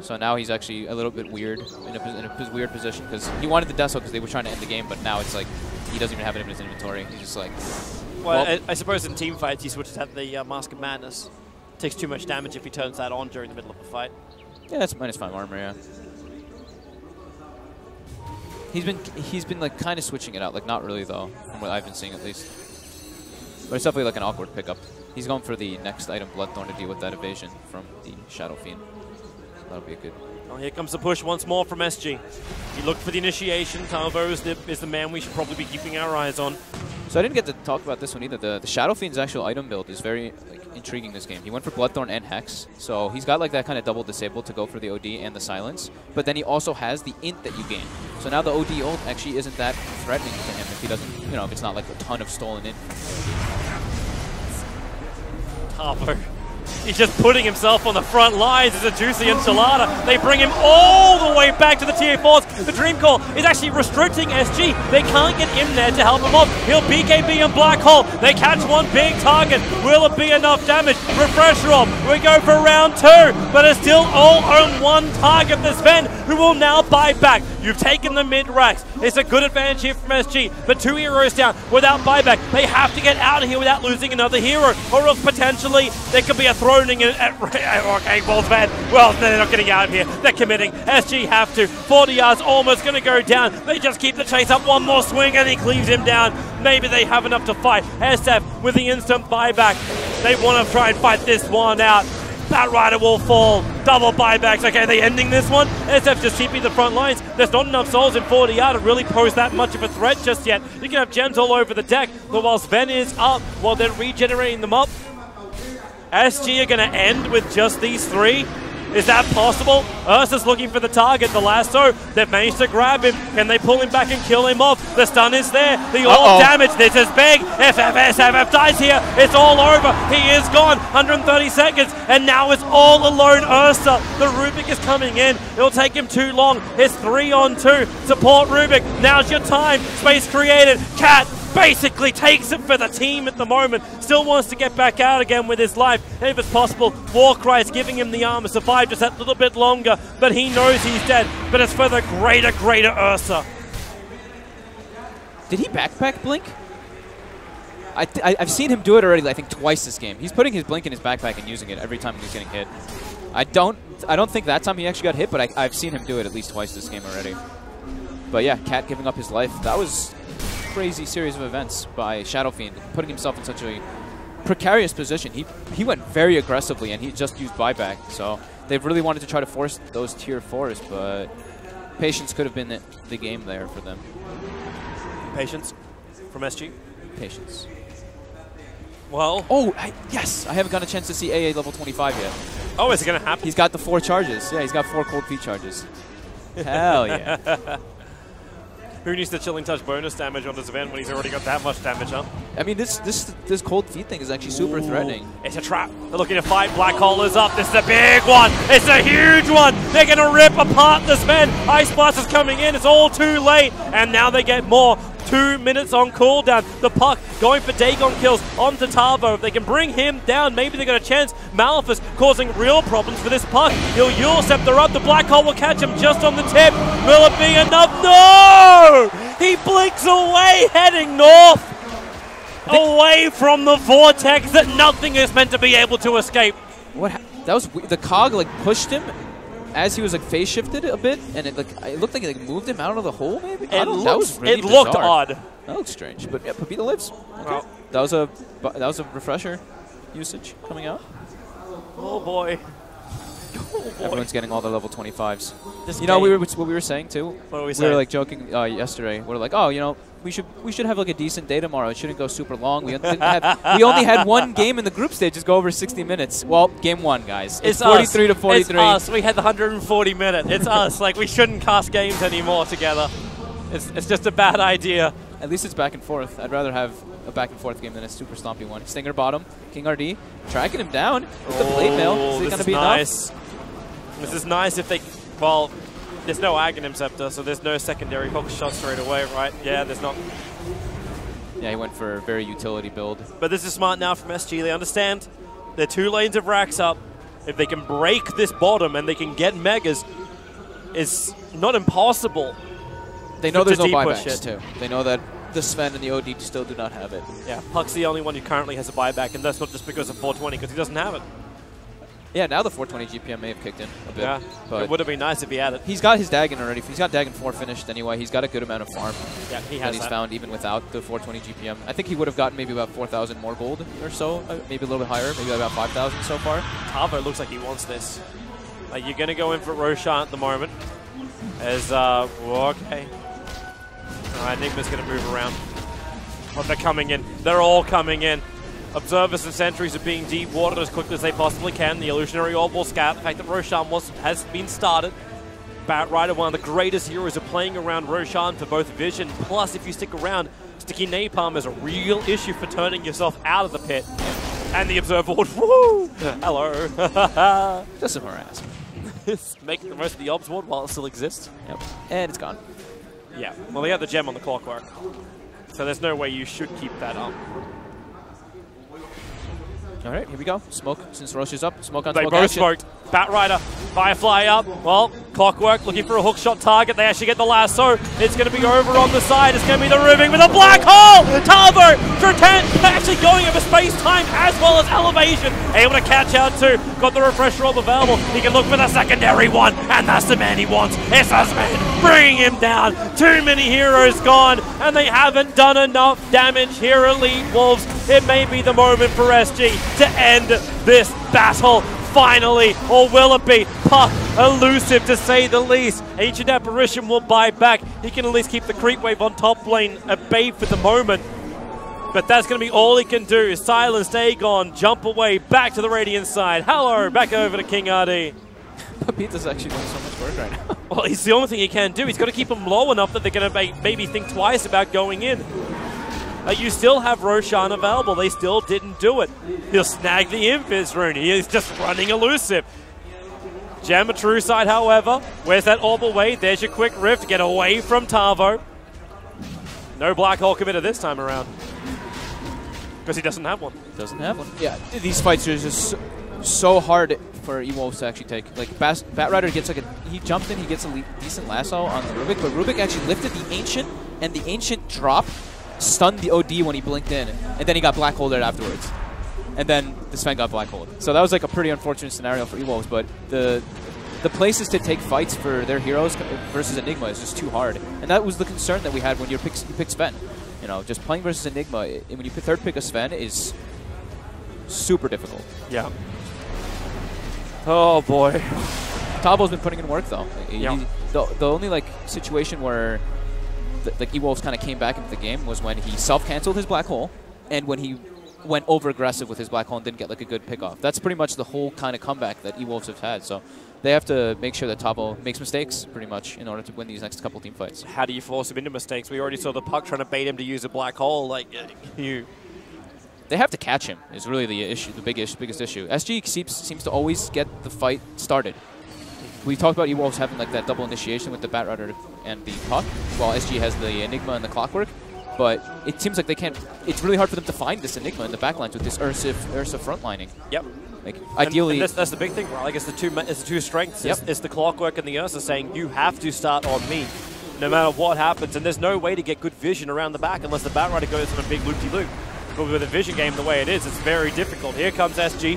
So now he's actually a little bit weird in a weird position because he wanted the Deso because they were trying to end the game, but now it's like he doesn't even have it in his inventory. He's just like. Well, I suppose in team fights he switches out the Mask of Madness. Takes too much damage if he turns that on during the middle of a fight. Yeah, that's -5 armor. Yeah. He's been like kind of switching it out, like not really though, from what I've been seeing at least. But it's definitely like an awkward pickup. He's going for the next item, Bloodthorn, to deal with that evasion from the Shadow Fiend. That'll be a good. Well, here comes the push once more from SG. He looked for the initiation. Tavo is the man we should probably be keeping our eyes on. So I didn't get to talk about this one either. The Shadow Fiend's actual item build is very intriguing this game. He went for Bloodthorn and Hex, so he's got like that kind of double disable to go for the OD and the Silence, but then he also has the Int that you gain. So now the OD ult actually isn't that threatening to him if he doesn't, you know, if it's not like a ton of stolen Int. Harper. He's just putting himself on the front lines as a juicy enchilada. They bring him all the way back to the TA4s. The Dream Core is actually restricting SG. They can't get in there to help him off. He'll BKB and Black Hole. They catch one big target. Will it be enough damage? Refresh Rob. We go for round 2, but it's still all on one target. The Sven, who will now buy back. You've taken the mid racks. It's a good advantage here from SG, but 2 heroes down without buyback. They have to get out of here without losing another hero, or else potentially there could be a throning at okay, well, they're not getting out of here. They're committing. SG have to. 40 yards almost going to go down. They just keep the chase up. One more swing and he cleaves him down. Maybe they have enough to fight. SF with the instant buyback. They want to try and fight this one out. That Rider will fall. Double buybacks. Okay, they ending this one. SF just keeping the front lines. There's not enough souls in 40 yard to really pose that much of a threat just yet. You can have gems all over the deck, but while Sven is up, while they're regenerating them up, SG are going to end with just these 3. Is that possible? Ursa's looking for the target, the lasso. They've managed to grab him. Can they pull him back and kill him off? The stun is there. The orb damage. This is big. FF dies here. It's all over. He is gone. 130 seconds. And now it's all alone Ursa. The Rubik is coming in. It'll take him too long. It's 3 on 2. Support Rubik. Now's your time. Space created. Cat basically takes it for the team at the moment. Still wants to get back out again with his life. If it's possible, Warcry is giving him the armor. Survive just that little bit longer, but he knows he's dead. But it's for the greater Ursa. Did he backpack Blink? I've seen him do it already, I think, twice this game. He's putting his Blink in his backpack and using it every time he's getting hit. I don't think that time he actually got hit, but I've seen him do it at least twice this game already. But yeah, Cat giving up his life. That was crazy series of events by Shadow Fiend, putting himself in such a precarious position. He went very aggressively and he just used buyback, so they've really wanted to try to force those tier 4s, but patience could have been the game there for them. Patience from SG? Patience. Well... Oh, yes! I haven't gotten a chance to see AA level 25 yet. Oh, is it going to happen? He's got the 4 charges. Yeah, he's got 4 cold feet charges. Hell yeah. Who needs the Chilling Touch bonus damage on this event when he's already got that much damage, huh? I mean, this cold feet thing is actually super threatening. It's a trap. They're looking to fight. Black Hole is up. This is a big one. It's a huge one. They're going to rip apart this man. Ice Blast is coming in. It's all too late. And now they get more. 2 minutes on cooldown. The Puck going for Dagon kills onto Tavo. If they can bring him down, maybe they got a chance. Malphus causing real problems for this Puck. He'll Yule Scepter up. The Black Hole will catch him just on the tip. Will it be enough? No! He blinks away, heading north. Away from the vortex that nothing is meant to be able to escape. What? That was the cog like pushed him as he was like phase shifted a bit, and it looked like it moved him out of the hole. Maybe that was really bizarre. Looked odd. That looked strange, but yeah, Pepita lives. Okay. Well, that was a refresher usage coming out. Oh boy. Oh boy. Everyone's getting all the level 25s. This you know, what we were saying too. What were we saying? We were like joking yesterday. We were like, oh, you know, we should have like a decent day tomorrow. It shouldn't go super long. We only had 1 game in the group stages go over 60 minutes. Well, game 1, guys. It's 43 to 43. It's us. We had the 140 minute. It's us. Like, we shouldn't cast games anymore together. It's just a bad idea. At least it's back and forth. I'd rather have a back and forth game than a super stompy one. Stinger bottom, King RD, tracking him down with the blade mail. Is it going to be nice? This is nice if they, well, there's no Aghanim Scepter, so there's no secondary hook shot straight away, right? Yeah, there's not. Yeah, he went for a very utility build. But this is smart now from SG. They understand they're 2 lanes of racks up. If they can break this bottom and they can get Megas, it's not impossible. They know there's no buybacks, too. They know that the Sven and the OD still do not have it. Yeah, Puck's the only one who currently has a buyback, and that's not just because of 420, because he doesn't have it. Yeah, now the 420 GPM may have kicked in a bit. Yeah, but it would have been nice if he had it. He's got his Dagon already. He's got Dagon 4 finished anyway. He's got a good amount of farm. Yeah, he has that he's found even without the 420 GPM. I think he would have gotten maybe about 4,000 more gold or so, maybe a little bit higher, maybe about 5,000 so far. Tavo looks like he wants this. Like, you're going to go in for Roshan at the moment. As, okay. Alright, Enigma's going to move around. Oh, they're coming in. They're all coming in. Observers and sentries are being deep-watered as quickly as they possibly can. The illusionary orb will scout. The fact that Roshan has been started. Batrider, one of the greatest heroes, are playing around Roshan for both vision. Plus, if you stick around, sticky napalm is a real issue for turning yourself out of the pit. And the observer would, woo! Hello. Just some harassment. Making the most of the obs ward while it still exists. Yep. And it's gone. Yeah. Well, they have the gem on the clockwork. So there's no way you should keep that up. All right, here we go. Smoke, since Roche is up. Smoke on they smoke both action. smoked. Batrider, Firefly up. Well, Clockwork looking for a hookshot target. They actually get the lasso. It's going to be over on the side. It's going to be the ribbing with a black hole. Tavo, actually going over space-time as well as elevation. Able to catch out too. Got the refresher orb available. He can look for the secondary one, and that's the man he wants. It's Usman bringing him down. Too many heroes gone, and they haven't done enough damage here, Elite Wolves. It may be the moment for SG to end this battle. Finally, or will it be? Puck, elusive to say the least. Ancient Apparition will buy back. He can at least keep the creep wave on top lane at bay for the moment. But that's going to be all he can do. Silence Dagon, jump away, back to the Radiant side. Hello, back over to King RD. Papita's actually doing so much work right now. Well, it's the only thing he can do. He's got to keep them low enough that they're going to maybe think twice about going in. You still have Roshan available. They still didn't do it. He'll snag the Invis rune. He is just running elusive. Gem a true side, however. Where's that orb away? There's your quick rift. Get away from Tavo. No black hole committer this time around. Because he doesn't have one. Doesn't have one. Yeah, these fights are just so hard for Ewolves to actually take. Like, Batrider gets like he jumped in, he gets a decent lasso on the Rubik, but Rubik actually lifted the Ancient, and the Ancient drop stunned the OD when he blinked in, and then he got black holed afterwards. And then the Sven got black holed. So that was like a pretty unfortunate scenario for Ewolves, but the places to take fights for their heroes versus Enigma is just too hard. And that was the concern that we had when you picked Sven. You know, just playing versus Enigma, when you third pick a Sven is super difficult. Yeah. Oh boy. Tavo's been putting in work though. Yeah. The only like situation where like Ewolves kind of came back into the game was when he self-canceled his black hole, and when he went over-aggressive with his black hole and didn't get like a good pick-off. That's pretty much the whole kind of comeback that Ewolves have had. So they have to make sure that Tavo makes mistakes pretty much in order to win these next couple team fights. How do you force him into mistakes? We already saw the Puck trying to bait him to use a black hole. Like They have to catch him is really the issue, the biggest issue. SG seems to always get the fight started. We talked about Ewolves having like that double initiation with the Batrider and the Puck, while SG has the Enigma and the Clockwork. But it seems like they can't. It's really hard for them to find this Enigma in the backlines with this Ursa frontlining. Yep. Like ideally, and that's the big thing, right? Like it's the two strengths. Yep. It's the Clockwork and the Ursa saying you have to start on me, no matter what happens. And there's no way to get good vision around the back unless the Batrider goes on a big loop-de-loop. But with a vision game the way it is, it's very difficult. Here comes SG.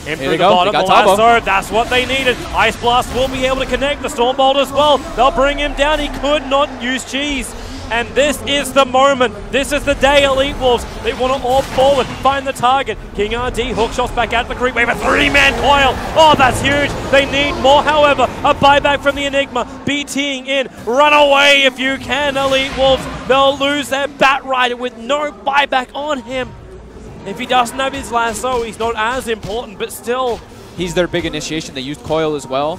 In through the bottom, the lasso, that's what they needed. Ice Blast will be able to connect the Stormbolt as well. They'll bring him down. He could not use cheese. And this is the moment. This is the day, Elite Wolves. They want to all forward, find the target. King RD hookshots back out the creep wave. A three-man coil. Oh, that's huge. They need more, however. A buyback from the Enigma. BTing in. Run away if you can, Elite Wolves. They'll lose their Batrider with no buyback on him. If he doesn't have his lasso, he's not as important, but still. He's their big initiation. They used coil as well.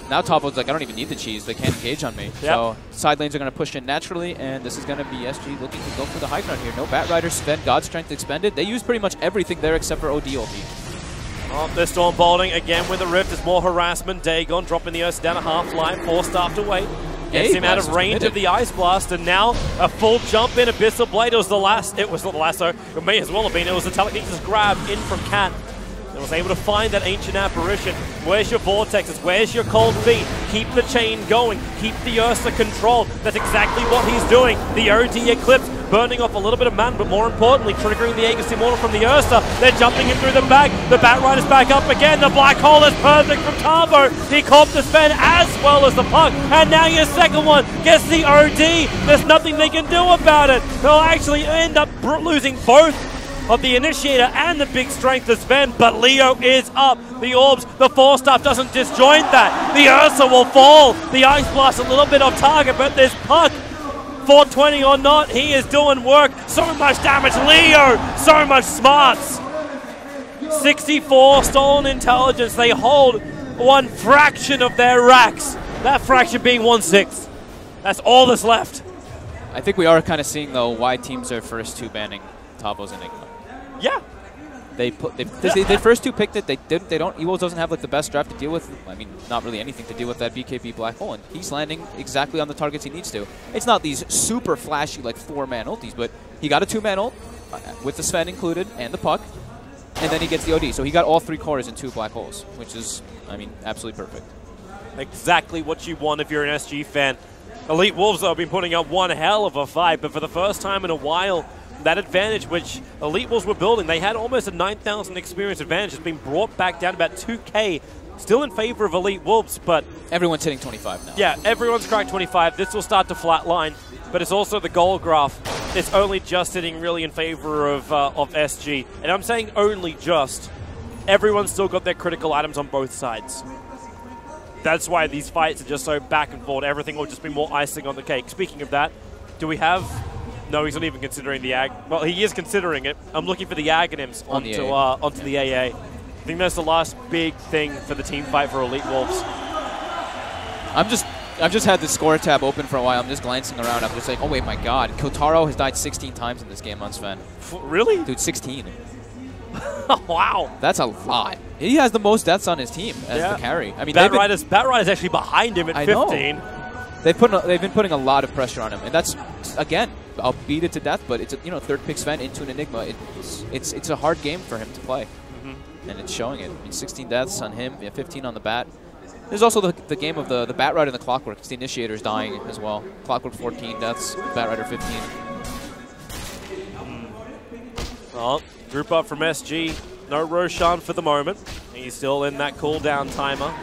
Now Tavo's like, I don't even need the cheese. They can't engage on me. Yep. So side lanes are going to push in naturally, and this is going to be SG looking to go for the high ground here. No Batrider, Sven, God Strength expended. They use pretty much everything there except for OD ulti. Oh, they're storm bolting again with the Rift. There's more harassment. Dagon dropping the Ursa down a half line. Forced after wait. Gets him out of range of the Ice Blast, and now a full jump in. Abyssal Blade. It was not the lasso. It may as well have been. It was the telekinesis grab in from Cat. And was able to find that Ancient Apparition. Where's your Vortexes? Where's your Cold Feet? Keep the chain going. Keep the Ursa controlled. That's exactly what he's doing. The OD Eclipse burning off a little bit of mana, but more importantly, triggering the Aegis Immortal from the Ursa. They're jumping him through the back. The Batrider's back up again. The Black Hole is perfect from Tavo. He caught the Sven as well as the Puck. And now your second one gets the OD. There's nothing they can do about it. They'll actually end up losing both of the Initiator and the big strength of Sven, but Leo is up. The orbs, the Force Staff doesn't disjoint that. The Ursa will fall. The Ice Blast a little bit off target, but there's Puck 420 or not, he is doing work. So much damage. Leo, so much smarts. 64 stolen intelligence. They hold one fraction of their racks. That fraction being 1/6. That's all that's left. I think we are kind of seeing, though, why teams are first two banning Tavo's Enigma. Yeah. They first two picked it. They don't. Ewolves doesn't have like the best draft to deal with. I mean, not really anything to deal with that BKB black hole, and he's landing exactly on the targets he needs to. It's not these super flashy like 4-man ultis, but he got a 2-man ult with the Sven included and the puck, and then he gets the OD. So he got all 3 cores and 2 black holes, which is, I mean, absolutely perfect. Exactly what you want if you're an SG fan. Elite Wolves, though, have been putting up one hell of a fight, but for the first time in a while, that advantage which Elite Wolves were building, they had almost a 9,000 experience advantage, has been brought back down to about 2K, still in favor of Elite Wolves, but... Everyone's hitting 25 now. Yeah, everyone's cracked 25. This will start to flatline, but it's also the goal graph. It's only just sitting really in favor of SG. And I'm saying only just. Everyone's still got their critical items on both sides. That's why these fights are just so back and forth. Everything will just be more icing on the cake. Speaking of that, do we have... No, he's not even considering the ag... Well, he is considering it. I'm looking for the Aghanims onto the AA. I think that's the last big thing for the team fight for Elite Wolves. I've just had the score tab open for a while. I'm just glancing around. I'm just like, oh wait, my God. Kotaro has died 16 times in this game on Sven. Really? Dude, 16. Wow. That's a lot. He has the most deaths on his team as the carry. I mean, Batrider's actually behind him at 15. They've been putting a lot of pressure on him, and that's, again, I'll beat it to death, but it's a, third pick Sven into an Enigma. It's a hard game for him to play, and it's showing it. I mean, 16 deaths on him, 15 on the Bat. There's also the game of the Batrider and the Clockwork. It's the Initiators dying as well. Clockwork 14 deaths, Batrider 15. Well, group up from SG. No Roshan for the moment. He's still in that cooldown timer.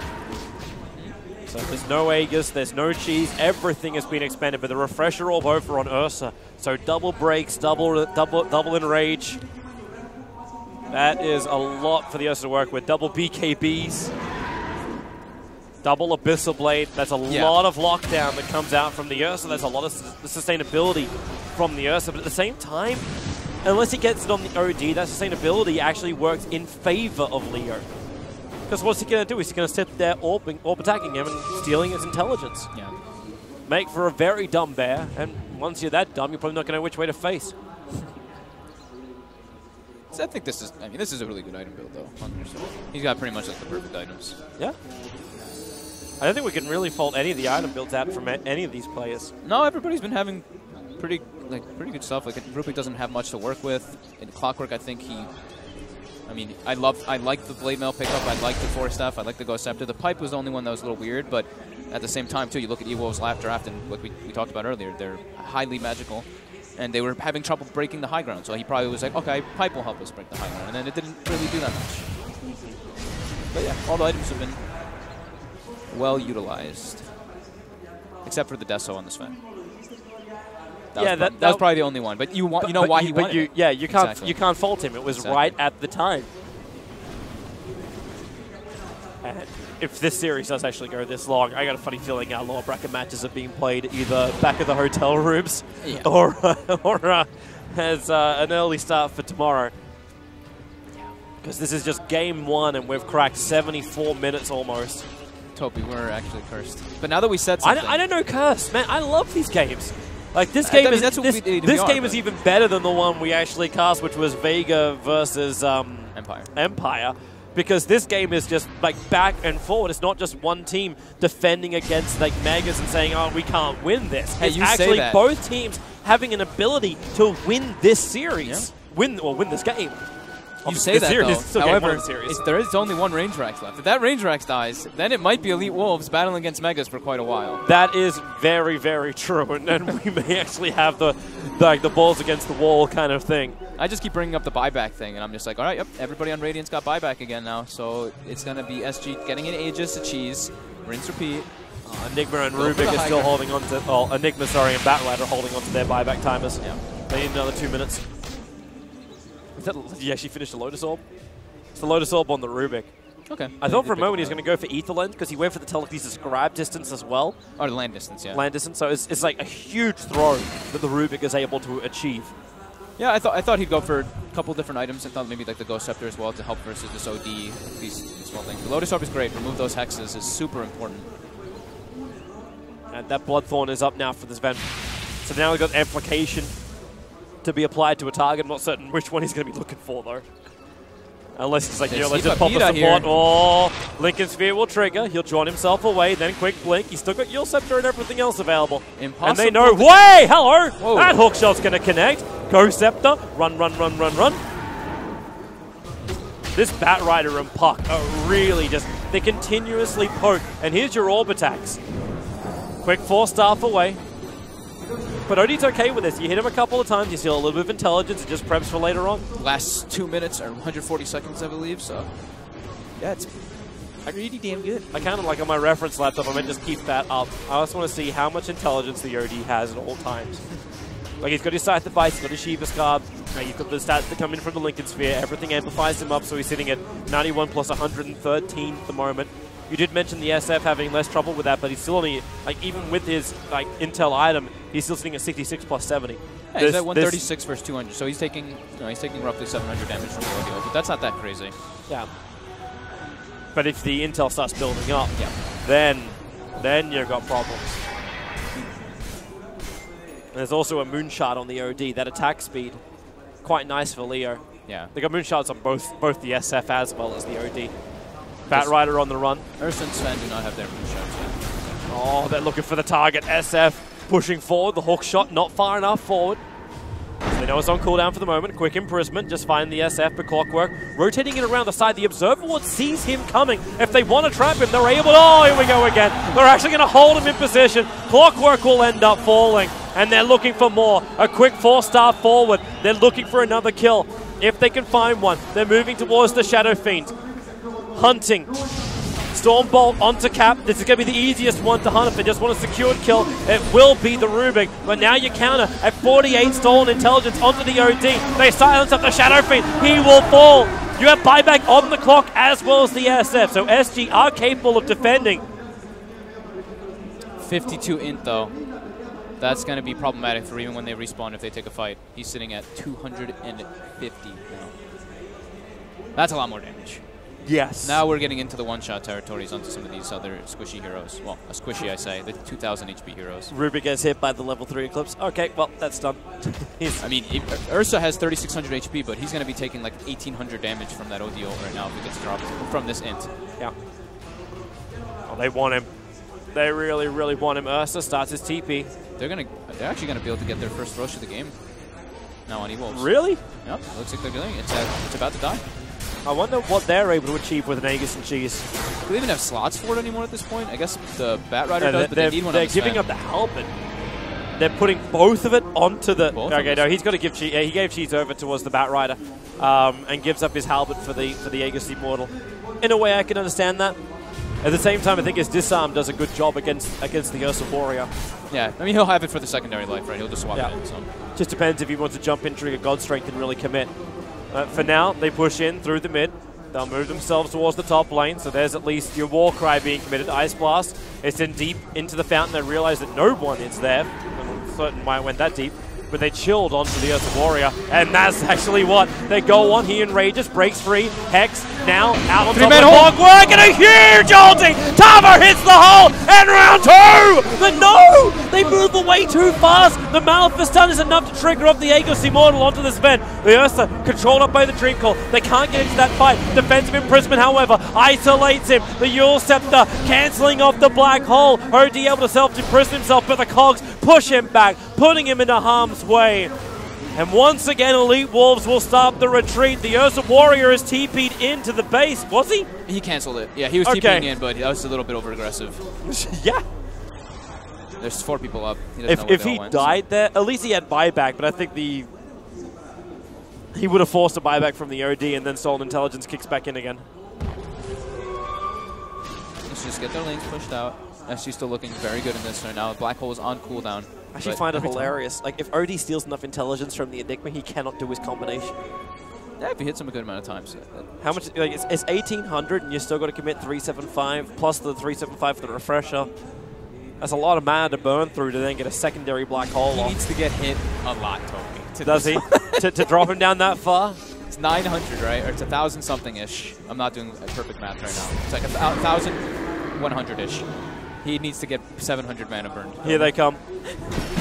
So there's no Aegis, there's no cheese. Everything has been expended, but the refresher orb over on Ursa. So double breaks, double enrage. That is a lot for the Ursa to work with. Double BKBs. Double Abyssal Blade. That's a lot of lockdown that comes out from the Ursa. There's a lot of sustainability from the Ursa, but at the same time, unless he gets it on the OD, that sustainability actually works in favor of Leo. Because what's he going to do? He's going to sit there orb attacking him and stealing his intelligence. Yeah. Make for a very dumb bear, and once you're that dumb, you're probably not going to know which way to face. So I think this is a really good item build, though. He's got pretty much like the perfect items. Yeah. I don't think we can really fault any of the item builds out from any of these players. No, everybody's been having pretty good stuff. Like Rupik doesn't have much to work with. In Clockwork, I think I mean, I like the Blade Mail pickup. I like the Force Staff. I like the Ghost Scepter. The Pipe was the only one that was a little weird, but at the same time, too, you look at Ewolves' lap draft, and like we talked about earlier, they're highly magical, and they were having trouble breaking the high ground. So he probably was like, okay, Pipe will help us break the high ground, and then it didn't really do that much. But yeah, all the items have been well utilized, except for the Deso on the Sven. That was probably the only one. But you know why he won it. Yeah, you can't fault him. It was right at the time. And if this series does actually go this long, I got a funny feeling our lower bracket matches are being played either back at the hotel rooms or as an early start for tomorrow. Because this is just game one, and we've cracked 74 minutes almost. Topi, we're actually cursed. But now that we said something, I don't know curse, man. I love these games. Like this game is even better than the one we actually cast, which was Vega versus Empire, because this game is just like back and forward. It's not just one team defending against like Megas and saying, "Oh, we can't win this." Hey, it's actually both teams having an ability to win this series, win this game. You say that, though. However, there is only one Range Rax left. If that Range Rax dies, then it might be Elite Wolves battling against Megas for quite a while. That is very, very true, and we may actually have the balls against the wall kind of thing. I just keep bringing up the buyback thing, and I'm just like, all right, yep, everybody on Radiant's got buyback again now, so it's going to be SG getting an Aegis, a cheese, rinse, repeat. Enigma and Rubik is still holding on to, Enigma, sorry, and Batrider holding on to their buyback timers. Yeah. They need another 2 minutes. Did he actually finish the Lotus Orb? It's the Lotus Orb on the Rubik. Okay. I thought for a moment he was going to go for Ether Lens because he went for the telekinesis grab distance as well. Or land distance, yeah. Land distance, so it's like a huge throw that the Rubik is able to achieve. Yeah, I thought he'd go for a couple different items. I thought maybe like the Ghost Scepter as well to help versus this OD, these small things. The Lotus Orb is great. Remove those hexes is super important. And that Bloodthorn is up now for this Ven. So now we've got Amplification to be applied to a target. I'm not certain which one he's going to be looking for, though. Unless he's like, let's just pop a support. Here. Oh, Lincoln Sphere will trigger. He'll draw himself away, then quick blink. He's still got Yule Scepter and everything else available. Impossible. And they know, way, hello! Whoa. That hook shot's going to connect. Ghost Scepter, run. This Bat Rider and Puck are really just, they continuously poke. And here's your orb attacks. Quick 4-staff away. But OD's okay with this. You hit him a couple of times, you steal a little bit of intelligence, it just preps for later on. Last 2 minutes or 140 seconds, I believe, so yeah, it's really damn good. I kind of like on my reference laptop, I might just keep that up. I just want to see how much intelligence the OD has at all times. Like, he's got his Scythe Device, he's got his Shiva Scarb, you've got the stats that come in from the Lincoln Sphere, everything amplifies him up, so he's sitting at 91 plus 113 at the moment. You did mention the SF having less trouble with that, but he's still only, like, even with his, like, intel item, he's still sitting at 66 plus 70. Yeah, he's at 136 versus 200, so he's taking, he's taking roughly 700 damage from the ordeal, but that's not that crazy. Yeah. But if the intel starts building up, yeah, then you've got problems. There's also a Moonshot on the OD, that attack speed, quite nice for Leo. Yeah. They got Moonshots on both the SF as well as the OD. Bat Rider on the run. Ursa and Sven do not have their moonshots yet. Oh, they're looking for the target. SF pushing forward. The hook shot not far enough forward. So they know it's on cooldown for the moment. Quick imprisonment. Just find the SF, but Clockwork rotating it around the side. The Observer Ward sees him coming. If they want to trap him, they're able to. Oh, here we go again. They're actually going to hold him in position. Clockwork will end up falling, and they're looking for more. A quick 4-star forward. They're looking for another kill. If they can find one, they're moving towards the Shadow Fiend. Hunting. Stormbolt onto Cap. This is going to be the easiest one to hunt if they just want a secured kill. It will be the Rubik. But now you counter at 48 stolen intelligence onto the OD. They silence up the Shadow Fiend. He will fall. You have buyback on the clock as well as the SF. So SG are capable of defending. 52 int though. That's going to be problematic for even when they respawn if they take a fight. He's sitting at 250 now. That's a lot more damage. Yes. Now we're getting into the one-shot territories onto some of these other squishy heroes. Well, a squishy, I say, the 2,000 HP heroes. Rubik gets hit by the level 3 Eclipse. Okay, well, that's done. I mean, Ursa has 3,600 HP, but he's going to be taking like 1,800 damage from that ODO right now if it gets dropped from this int. Yeah. Oh, they want him. They really, really want him. Ursa starts his TP. They're actually gonna be able to get their first rush of the game now on E-Wolves. Really? Yep. Looks like they're doing it. It's about to die. I wonder what they're able to achieve with an Aegis and Cheese. Do they even have slots for it anymore at this point? I guess the Bat Rider does, but they need one. They're giving up the Halberd. They're putting both of it onto the. Okay, no, he's got to give Cheese. He gave Cheese over towards the Bat Rider, and gives up his Halberd for the Aegis Immortal. In a way, I can understand that. At the same time, I think his Disarm does a good job against the Ursa Warrior. Yeah, I mean, he'll have it for the secondary life, right? He'll just swap it in. So. Just depends if he wants to jump in, trigger God Strength, and really commit. For now, they push in through the mid. They'll move themselves towards the top lane, so there's at least your Warcry being committed. Ice Blast. It's in deep into the fountain. They realize that no one is there. I'm certain why it went that deep. But they chilled onto the Ursa Warrior, and that's actually what they go on. He enrages, breaks free. Hex now out on top of Clockwork, and a huge ulti! Tava hits the hole, and round 2! But no! They move away too fast! The Malphistun is enough to trigger off the Aegis Immortal onto the Sven. The Ursa, controlled up by the Dream Call. They can't get into that fight. Defensive imprisonment, however, isolates him. The Yule Scepter cancelling off the Black Hole. OD able to self-imprison himself, but the Cogs push him back, putting him into harm's way. And once again, Elite Wolves will start the retreat. The Ursa Warrior is TP'd into the base. Was he? He canceled it. Yeah, he was TP'ing in, but that was a little bit over-aggressive. Yeah. There's 4 people up. If he died there, at least he had buyback, but I think he would have forced a buyback from the OD, and then Stolen Intelligence kicks back in again. Let's just get their lanes pushed out. SG's still looking very good in this right now. Black Hole is on cooldown. I actually find it hilarious. Like, if OD steals enough intelligence from the Enigma, he cannot do his combination. Yeah, if you hit them a good amount of times. How much? Like, it's 1,800, and you still got to commit 375 plus the 375 for the refresher. That's a lot of mana to burn through to then get a secondary black hole He off. needs to get hit a lot, Toby. Does he? to drop him down that far? It's 900, right? Or it's 1,000 something-ish. I'm not doing perfect math right now. It's like 1,100-ish. He needs to get 700 mana burned. Here they come.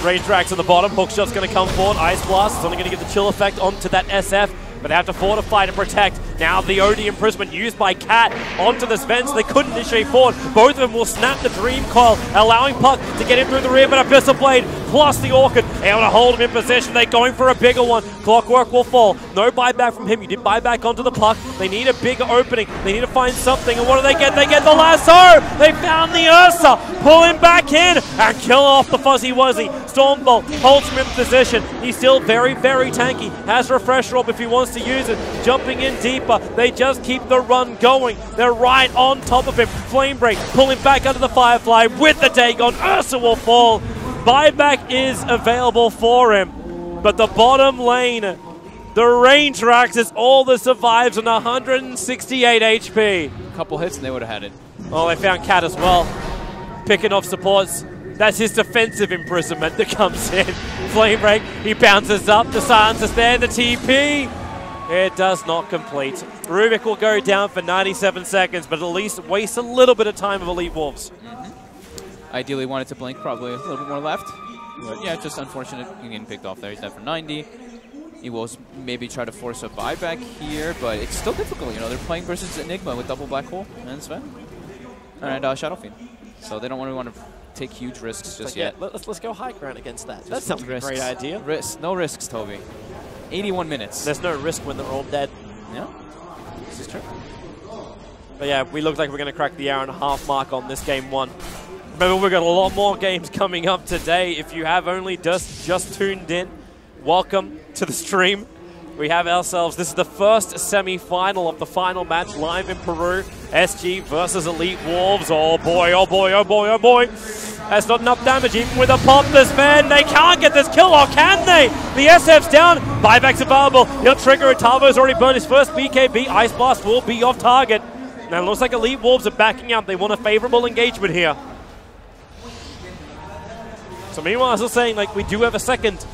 Range racks on the bottom. Hookshot's going to come forward. Ice Blast is only going to get the chill effect onto that SF. But they have to fortify to protect. Now the OD imprisonment used by Cat onto the Sven, so they couldn't initiate forward. Both of them will snap the Dream Coil, allowing Puck to get in through the rear, but Abyssal Blade plus the Orchid able to hold him in position. They're going for a bigger one. Clockwork will fall. No buyback from him. You did buy back onto the Puck. They need a bigger opening. They need to find something. And what do they get? They get the lasso. They found the Ursa. Pull him back in and kill off the Fuzzy Wuzzy. Stormbolt holds him in position. He's still very, very tanky. Has Refresh Orb if he wants to use it. Jumping in deeper. They just keep the run going. They're right on top of him. Flame Break pulling back under the Firefly with the Dagon. Ursa will fall. Buyback is available for him. But the bottom lane, the range racks is all that survives on 168 HP. A couple hits and they would have had it. Oh, they found Cat as well. Picking off supports. That's his defensive imprisonment that comes in. Flame Break, he bounces up. The silence is there. The TP. It does not complete. Rubik will go down for 97 seconds, but at least waste a little bit of time of Elite Wolves. Ideally wanted to blink probably a little bit more left. But yeah, just unfortunate getting picked off there. He's dead for 90. He will maybe try to force a buyback here, but it's still difficult. You know, they're playing versus Enigma with double Black Hole and Sven. And Shadow Fiend. So they don't really want to take huge risks just yet. Yeah, let's go high ground against that. That sounds like a great idea. No risks, Toby. 81 minutes. There's no risk when they're all dead. Yeah, this is true. But yeah, we look like we're going to crack the hour-and-a-half mark on this game one. Remember, we've got a lot more games coming up today. If you have only just tuned in, welcome to the stream. We have ourselves, this is the first semi-final of the final match live in Peru. SG versus Elite Wolves. Oh boy, oh boy, oh boy, oh boy. That's not enough damage, even with a pop this man. They can't get this kill, or can they? The SF's down, buyback's available. He'll trigger it. Tavo's already burned his first BKB. Ice Blast will be off target. Now it looks like Elite Wolves are backing out. They want a favorable engagement here. So meanwhile, as I was saying, like, we do have a second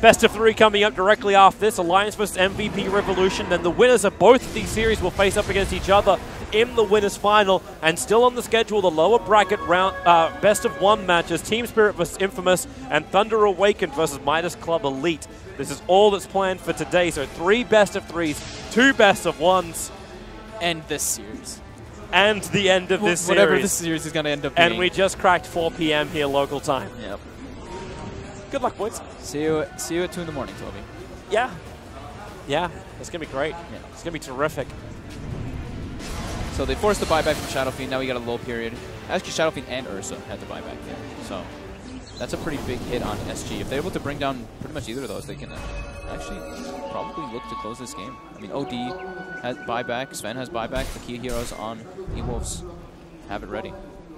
best of three coming up directly after this. Alliance versus MVP Revolution. Then the winners of both of these series will face up against each other in the winners final. And still on the schedule, the lower bracket round best of one matches. Team Spirit versus Infamous and Thunder Awakened versus Midas Club Elite. This is all that's planned for today. So 3 best of threes, 2 best of ones. And this series. And the end of this series. Whatever this series is going to end up being. And we just cracked 4 p.m. here local time. Yep. Good luck, boys. See you at 2 in the morning, Toby. Yeah. Yeah, it's going to be great. Yeah. It's going to be terrific. So they forced the buyback from Shadow Fiend. Now we got a lull period. Actually, Shadow Fiend and Ursa had the buyback there. So that's a pretty big hit on SG. If they're able to bring down pretty much either of those, they can actually probably look to close this game. I mean, OD has buyback. Sven has buyback. The key heroes on E-Wolves have it ready.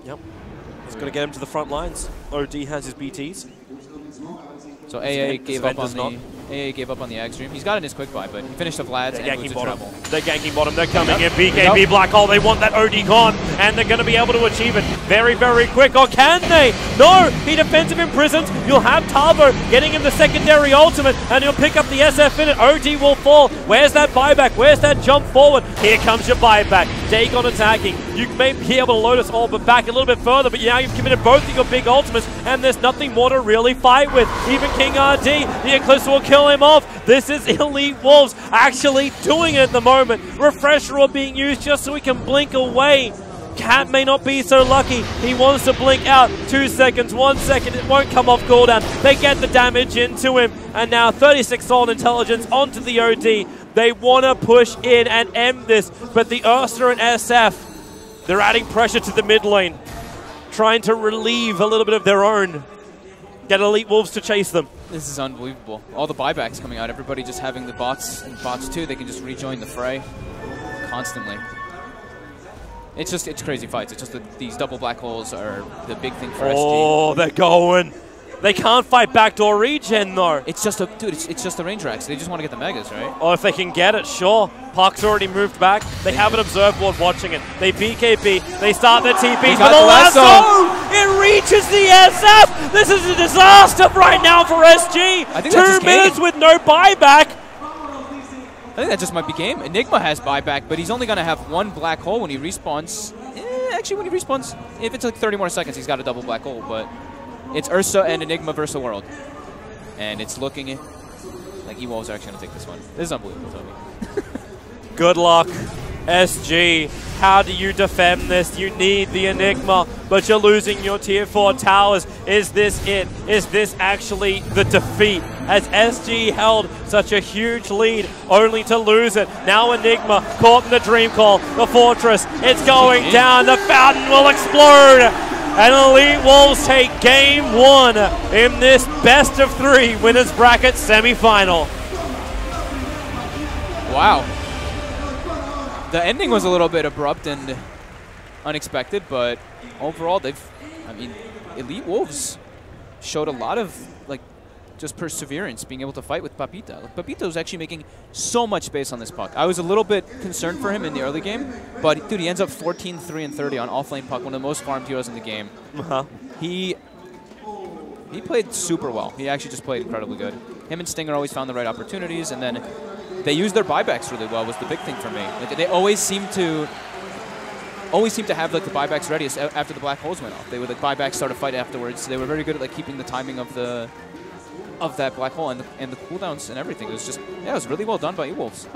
Yep. It's going to get him to the front lines. OD has his BTs. So AA gave up on the Ag Stream. He's got in his quick buy, but he finished the Vlad's and moves to treble. They're ganking bottom. They're coming in. BKB Black Hole. They want that OD gone, and they're going to be able to achieve it very, very quick. Or can they? No! He defensive imprisons. You'll have Tavo getting him the secondary ultimate, and he'll pick up the SF in it. OD will fall. Where's that buyback? Where's that jump forward? Here comes your buyback. Dagon attacking. You may be able to load us all, but back a little bit further, but now you've committed both of your big ultimates, and there's nothing more to really fight with. Even King RD, the Eclipse will kill him off. This is Elite Wolves actually doing it at the moment. Refresher Orb being used just so he can blink away. Cat may not be so lucky. He wants to blink out. 2 seconds, 1 second. It won't come off cooldown. They get the damage into him. And now 36 Soul Intelligence onto the OD. They want to push in and end this. But the Ursa and SF, they're adding pressure to the mid lane. Trying to relieve a little bit of their own. Get Elite Wolves to chase them. This is unbelievable. All the buybacks coming out. Everybody just having the bots and bots too. They can just rejoin the fray constantly. It's crazy fights. It's just that these double black holes are the big thing for SG. Oh, they're going. They can't fight backdoor regen, though. It's just a, dude, it's just the range racks. They just want to get the megas, right? Or if they can get it, sure. Park's already moved back. They have an observe board watching it. They BKB. They start their TPs. But the lasso! It reaches the SF! This is a disaster right now for SG! I think 2 minutes with no buyback. I think that just might be game. Enigma has buyback, but he's only going to have 1 black hole when he respawns. Actually, when he respawns, if it's like 30 more seconds, he's got a double black hole, but it's Ursa and Enigma versus the world. And it's looking like E-Wolves are actually going to take this one. This is unbelievable, Toby. Good luck, SG. How do you defend this? You need the Enigma, but you're losing your tier 4 towers. Is this it? Is this actually the defeat? As SG held such a huge lead, only to lose it. Now Enigma caught in the dream call. The fortress, it's going down. The fountain will explode. And Elite Wolves take game 1 in this best of 3 winners bracket semifinal. Wow. The ending was a little bit abrupt and unexpected, but overall, Elite Wolves showed a lot of, just perseverance, being able to fight with Papita. Papita was actually making so much space on this puck. I was a little bit concerned for him in the early game, but dude, he ends up 14, 3, and 30 on off-lane puck, one of the most farmed heroes in the game. He played super well. He actually just played incredibly good. Him and Stinger always found the right opportunities, and then they used their buybacks really well was the big thing for me. They always seem to have the buybacks ready after the black holes went off. They would buyback, start a fight afterwards. They were very good at keeping the timing of that black hole and the cooldowns and everything. It was just, yeah, it was really well done by E-Wolves.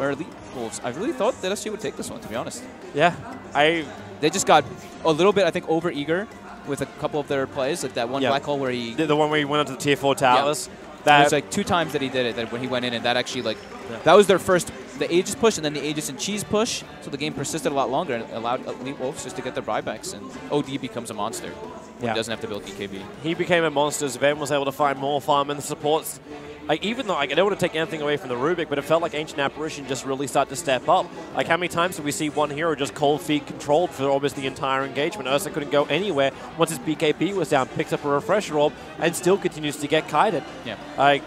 Or Elite Wolves. I really thought that SG would take this one, to be honest. Yeah, they just got a little bit, I think, over eager with a couple of their plays, like that one black hole where he the one where he went up to the tier 4 towers. Yeah. There's like 2 times that he did it, that when he went in, and that actually that was their first, the Aegis push, and then the Aegis and Cheese push, so the game persisted a lot longer and allowed Elite Wolves just to get their buybacks, and OD becomes a monster when he doesn't have to build BKB. He became a monster. Zven was able to find more farm and the supports. Even though I don't want to take anything away from the Rubik, but it felt like Ancient Apparition just really started to step up. How many times did we see one hero just cold feed controlled for almost the entire engagement? Ursa couldn't go anywhere once his BKB was down, picks up a refresher orb, and still continues to get kited. Yeah.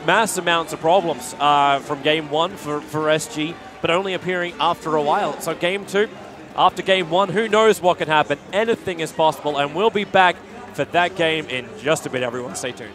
Mass amounts of problems from game 1 for SG, but only appearing after a while. So game 2, after game 1, who knows what can happen? Anything is possible, and we'll be back for that game in just a bit, everyone. Stay tuned.